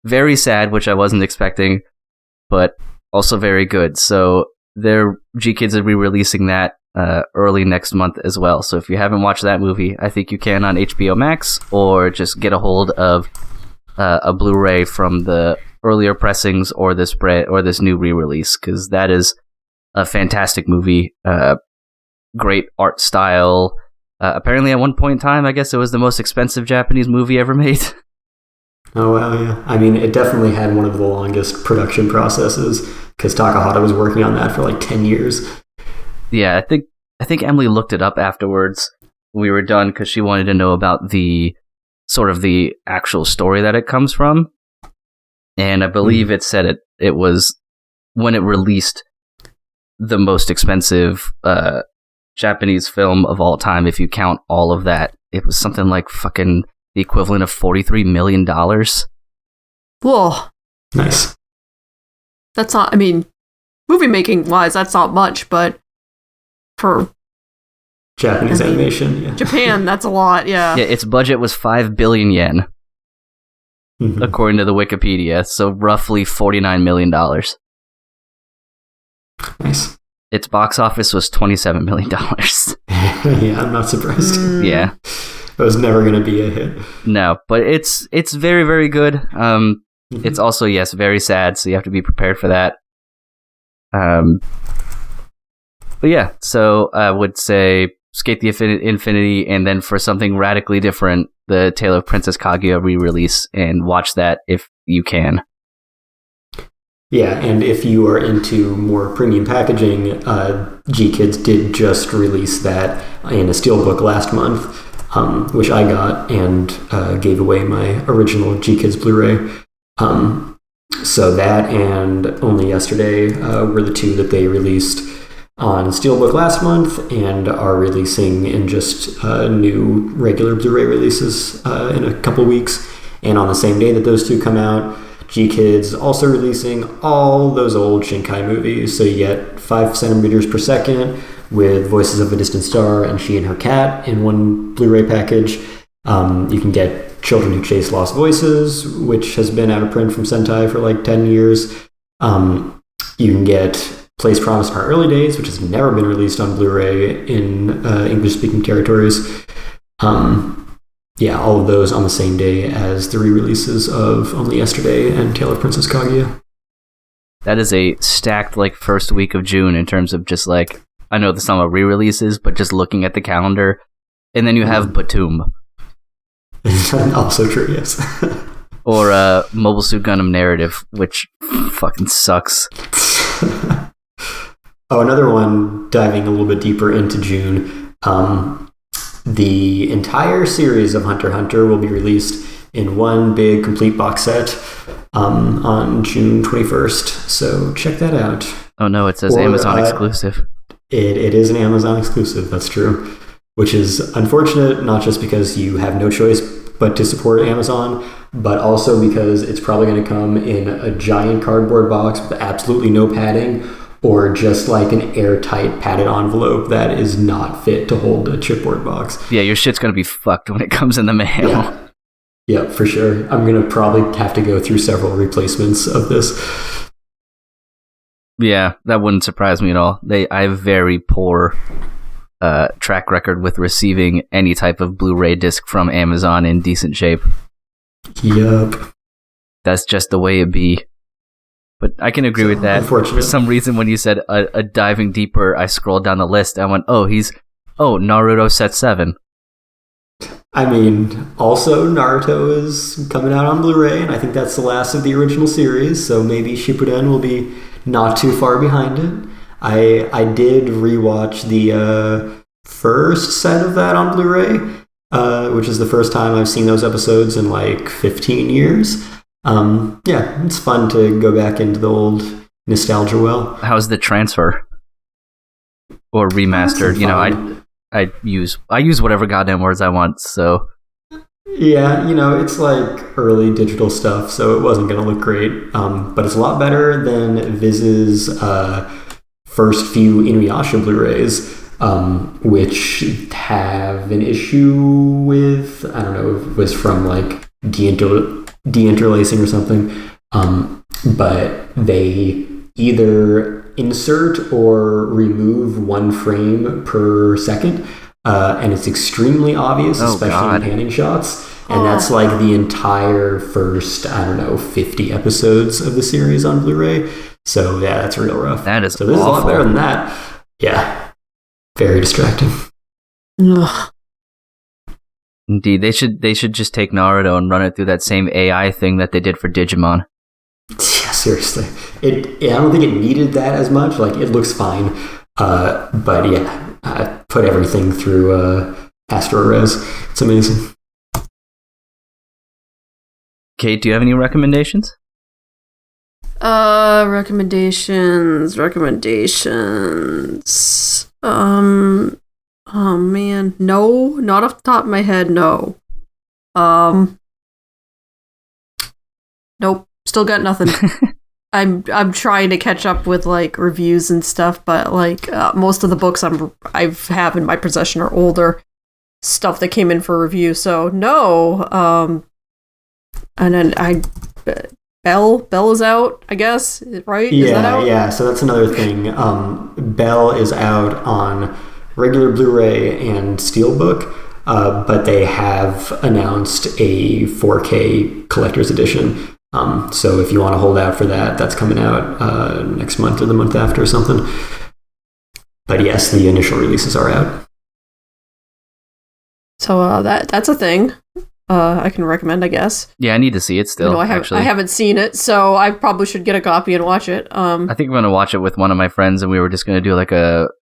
Very sad, which I wasn't expecting, but also very good. So their G-Kids are re-releasing that early next month as well. So if you haven't watched that movie, I think you can on HBO Max, or just get a hold of a Blu-ray from the earlier pressings or this new re-release, because that is a fantastic movie. Great art style. Apparently, at one point in time, I guess it was the most expensive Japanese movie ever made. Oh, wow, yeah. I mean, it definitely had one of the longest production processes, because Takahata was working on that for like 10 years. Yeah, I think Emily looked it up afterwards when we were done, because she wanted to know about the sort of the actual story that it comes from. And I believe it said it was, when it released, the most expensive Japanese film of all time, if you count all of that. It was something like fucking the equivalent of $43 million. Whoa. Nice. That's not, I mean, movie making wise, that's not much, but for Japanese animation, yeah. Japan, that's a lot, yeah. Yeah, its budget was 5 billion yen, according to the Wikipedia, so roughly $49 million. Nice. Its box office was $27 million. Yeah, I'm not surprised. Yeah. It was never going to be a hit. No, but it's very, very good. It's also, yes, very sad, so you have to be prepared for that. But yeah, so I would say Skate the Infinity, and then for something radically different, the Tale of Princess Kaguya re-release, and watch that if you can. Yeah, and if you are into more premium packaging, G-Kids did just release that in a steelbook last month, which I got and gave away my original G-Kids Blu-ray. So that and Only Yesterday were the two that they released on steelbook last month, and are releasing in just new regular Blu-ray releases in a couple weeks. And on the same day that those two come out, G-Kids also releasing all those old Shinkai movies. So you get 5 centimeters per second with Voices of a Distant Star and She and Her Cat in one Blu-ray package. You can get Children Who Chase Lost Voices, which has been out of print from Sentai for like 10 years. You can get Place Promised in Our Early Days, which has never been released on Blu-ray in English-speaking territories. Yeah, all of those on the same day as the re-releases of Only Yesterday and Tale of Princess Kaguya. That is a stacked, like, first week of June in terms of just, like, I know there's some re-releases, but just looking at the calendar. And then you have Batum. Also true, yes. Or Mobile Suit Gundam Narrative, which fucking sucks. Oh, another one diving a little bit deeper into June. The entire series of Hunter x Hunter will be released in one big complete box set on June 21st. So check that out. Oh no, it says Amazon exclusive. It is an Amazon exclusive, that's true. Which is unfortunate, not just because you have no choice but to support Amazon, but also because it's probably going to come in a giant cardboard box with absolutely no padding, or just like an airtight padded envelope that is not fit to hold a chipboard box. Yeah, your shit's going to be fucked when it comes in the mail. Yeah, for sure. I'm going to probably have to go through several replacements of this. Yeah, that wouldn't surprise me at all. I have very poor track record with receiving any type of Blu-ray disc from Amazon in decent shape. Yup. That's just the way it be. But I can agree with that. For some reason, when you said a diving deeper, I scrolled down the list. I went, Naruto Set 7. I mean, also Naruto is coming out on Blu-ray, and I think that's the last of the original series, so maybe Shippuden will be not too far behind it. I did rewatch the first set of that on Blu-ray, which is the first time I've seen those episodes in like 15 years. Yeah, it's fun to go back into the old nostalgia well. How's the transfer? Or remastered? You know, I use whatever goddamn words I want, so... Yeah, you know, it's like early digital stuff, so it wasn't going to look great. But it's a lot better than Viz's first few Inuyasha Blu-rays, which have an issue with, I don't know, if it was from like deinterlacing or something. But they either insert or remove one frame per second, and it's extremely obvious, especially in panning shots. And that's like the entire first, 50 episodes of the series on Blu-ray. So yeah, that's real rough. That is so this awful. is a lot better than that. Yeah, very distracting. Ugh. Indeed, they should just take Naruto and run it through that same AI thing that they did for Digimon. Yeah, seriously. I don't think it needed that as much. Like, it looks fine. But yeah, I put everything through Astro Res. It's amazing. Kate, do you have any recommendations? Recommendations. Oh man, no, not off the top of my head, no. Nope, still got nothing. I'm trying to catch up with like reviews and stuff, but like most of the books I have in my possession are older stuff that came in for review, so no. And then Bell is out, I guess, right? Yeah, is that out? Yeah. So that's another thing. Bell is out on regular Blu-ray and Steelbook, but they have announced a 4K collector's edition. So if you want to hold out for that, that's coming out next month or the month after or something. But yes, the initial releases are out. So that's a thing. I can recommend, I guess. Yeah, I need to see it still. I haven't seen it, so I probably should get a copy and watch it. I think I'm going to watch it with one of my friends, and we were just going to do like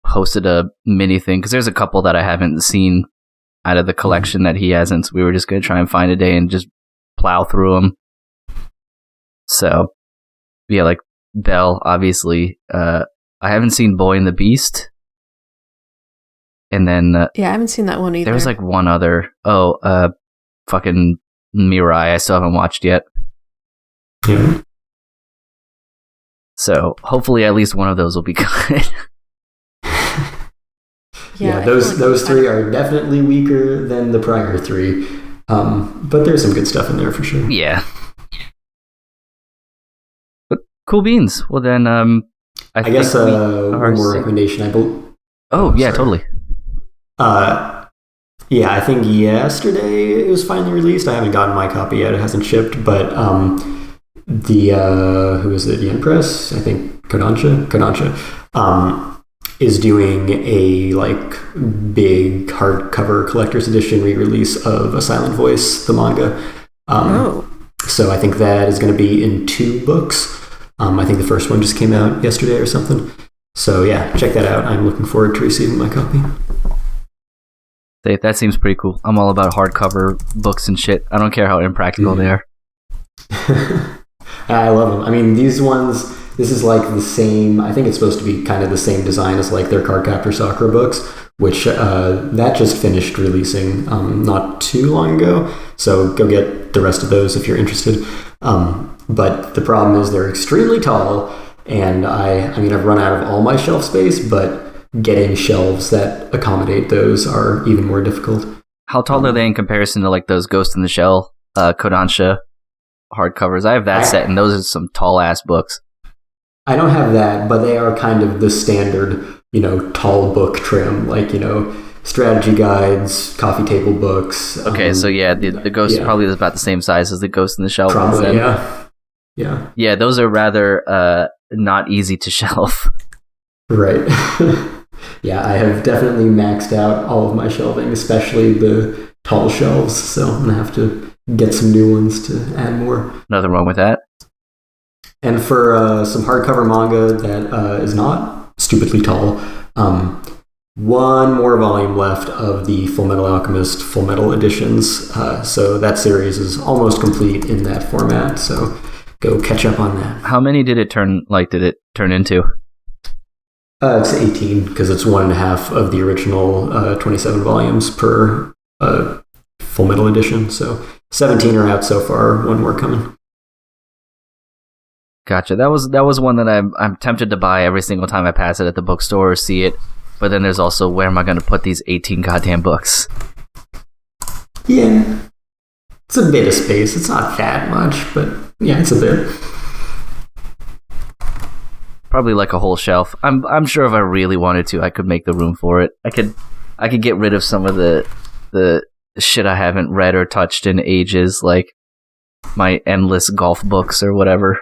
hosted a mini thing, because there's a couple that I haven't seen out of the collection that he hasn't, so we were just going to try and find a day and just plow through them. So, yeah, like Bell, obviously. I haven't seen Boy and the Beast. And then... yeah, I haven't seen that one either. There was like one other... fucking Mirai, I still haven't watched yet. Yeah. So hopefully at least one of those will be good. Yeah, those three are definitely weaker than the prior three. But there's some good stuff in there for sure. Yeah. But cool beans. Well then, I guess one more recommendation. Yeah, totally. Yeah, I think yesterday it was finally released. I haven't gotten my copy yet; it hasn't shipped. But who is it? The Empress, I think Kodansha, is doing a like big hardcover collector's edition re-release of A Silent Voice, the manga. So I think that is going to be in 2 books. I think the first one just came out yesterday or something. So yeah, check that out. I'm looking forward to receiving my copy. That seems pretty cool. I'm all about hardcover books and shit. I don't care how impractical they are. I love them. I mean, these ones, this is like the same, I think it's supposed to be kind of the same design as like their Cardcaptor Sakura books, which that just finished releasing not too long ago. So go get the rest of those if you're interested. But the problem is they're extremely tall, and I mean, I've run out of all my shelf space, but getting shelves that accommodate those are even more difficult. How tall are they in comparison to like those Ghost in the Shell Kodansha hardcovers? I have that set, and those are some tall ass books. I don't have that, but they are kind of the standard, tall book trim, like, strategy guides, coffee table books. Okay, so yeah, the Ghost is probably about the same size as the Ghost in the Shell ones. Probably, yeah. Yeah, those are rather not easy to shelf. Right. Yeah, I have definitely maxed out all of my shelving, especially the tall shelves, so I'm going to have to get some new ones to add more. Nothing wrong with that. And for some hardcover manga that is not stupidly tall, one more volume left of the Fullmetal Alchemist Full Metal editions. So that series is almost complete in that format, so go catch up on that. How many did it turn into? It's 18, because it's 1.5 of the original 27 volumes per Full Metal edition. So 17 are out so far, one more coming. Gotcha. That was one that I'm tempted to buy every single time I pass it at the bookstore or see it. But then there's also, where am I going to put these 18 goddamn books? Yeah. It's a bit of space. It's not that much, but yeah, it's a bit. Probably like a whole shelf. I'm sure if I really wanted to, I could make the room for it. I could get rid of some of the shit I haven't read or touched in ages, like my endless golf books or whatever.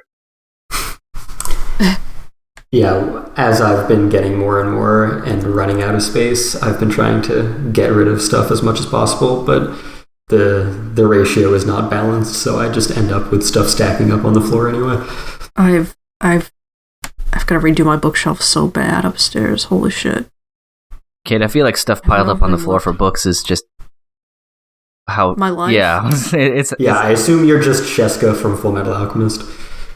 Yeah, as I've been getting more and more and running out of space, I've been trying to get rid of stuff as much as possible, but the ratio is not balanced, so I just end up with stuff stacking up on the floor anyway. I've got to redo my bookshelf so bad upstairs. Holy shit. Kid, I feel like stuff piled up on the floor for books is just how my life. Yeah, I assume you're just Sheska from Full Metal Alchemist.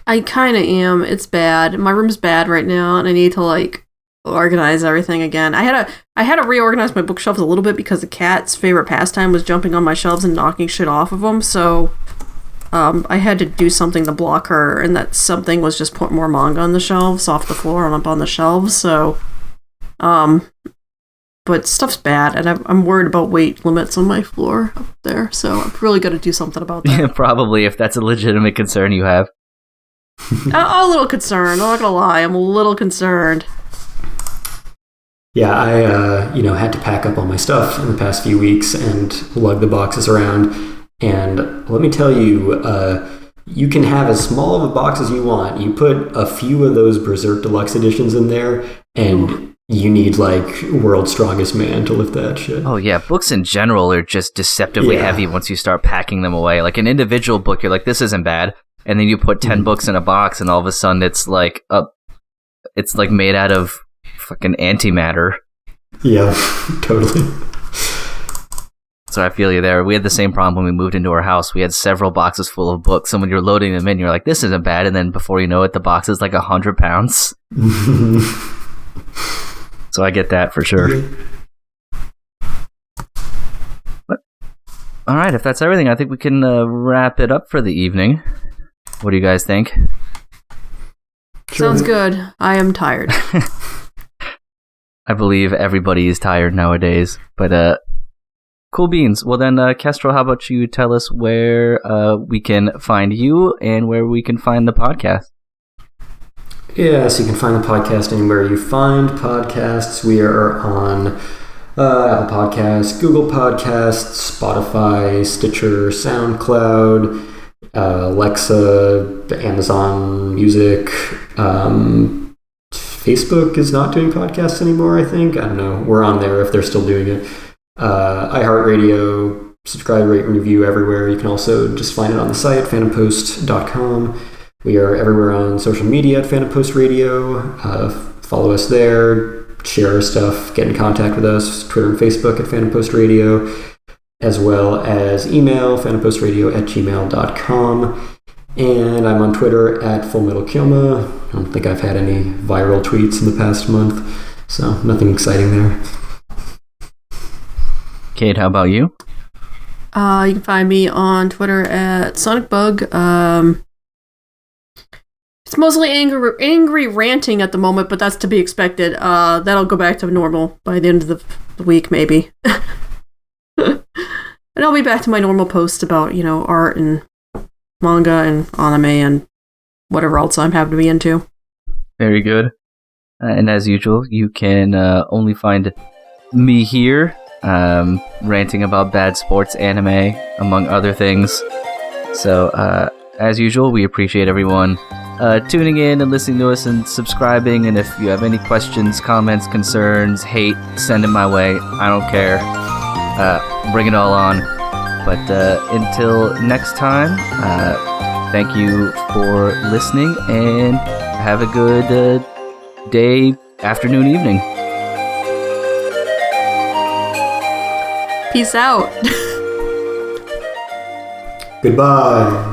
I kind of am. It's bad. My room's bad right now, and I need to like organize everything again. I had to reorganize my bookshelves a little bit because the cat's favorite pastime was jumping on my shelves and knocking shit off of them. So I had to do something to block her, and that something was just put more manga on the shelves, off the floor and up on the shelves. So, but stuff's bad, and I'm worried about weight limits on my floor up there. So I've really got to do something about that. Yeah, probably, if that's a legitimate concern you have. I'm a little concerned. I'm not gonna lie. I'm a little concerned. Yeah, I had to pack up all my stuff in the past few weeks and lug the boxes around. And let me tell you, you can have as small of a box as you want. You put a few of those Berserk Deluxe editions in there, and you need like World's Strongest Man to lift that shit. Oh yeah, books in general are just deceptively heavy once you start packing them away. Like an individual book, you're like, this isn't bad. And then you put 10 books in a box, and all of a sudden it's like made out of fucking antimatter. Yeah, totally. So I feel you there. We had the same problem when we moved into our house. We had several boxes full of books, and when you're loading them in, you're like, this isn't bad. And then before you know it, the box is like 100 pounds. So I get that for sure. But, all right, if that's everything, I think we can wrap it up for the evening. What do you guys think? Sounds good. I am tired. I believe everybody is tired nowadays, but cool beans. Well then, Kestrel, how about you tell us where we can find you and where we can find the podcast? Yeah, so you can find the podcast anywhere you find podcasts. We are on Apple Podcasts, Google Podcasts, Spotify, Stitcher, SoundCloud, Alexa, Amazon Music. Facebook is not doing podcasts anymore, I think. I don't know. We're on there if they're still doing it. iHeartRadio, subscribe, rate, and review everywhere. You can also just find it on the site, phantompost.com. We are everywhere on social media at Phantom Post Radio. Follow us there, share our stuff, get in contact with us, Twitter and Facebook at Phantom Post Radio, as well as email, phantompostradio@gmail.com. And I'm on Twitter at FullMetalKilma. I don't think I've had any viral tweets in the past month, so nothing exciting there. Kate, how about you? You can find me on Twitter at SonicBug. It's mostly angry ranting at the moment, but that's to be expected. That'll go back to normal by the end of the week, maybe. And I'll be back to my normal posts about, art and manga and anime and whatever else I'm happy to be into. Very good. And as usual, you can only find me here, ranting about bad sports, anime, among other things. So, as usual, we appreciate everyone tuning in and listening to us and subscribing. And if you have any questions, comments, concerns, hate, send it my way. I don't care. Bring it all on. But until next time, thank you for listening, and have a good day, afternoon, evening. Peace out. Goodbye.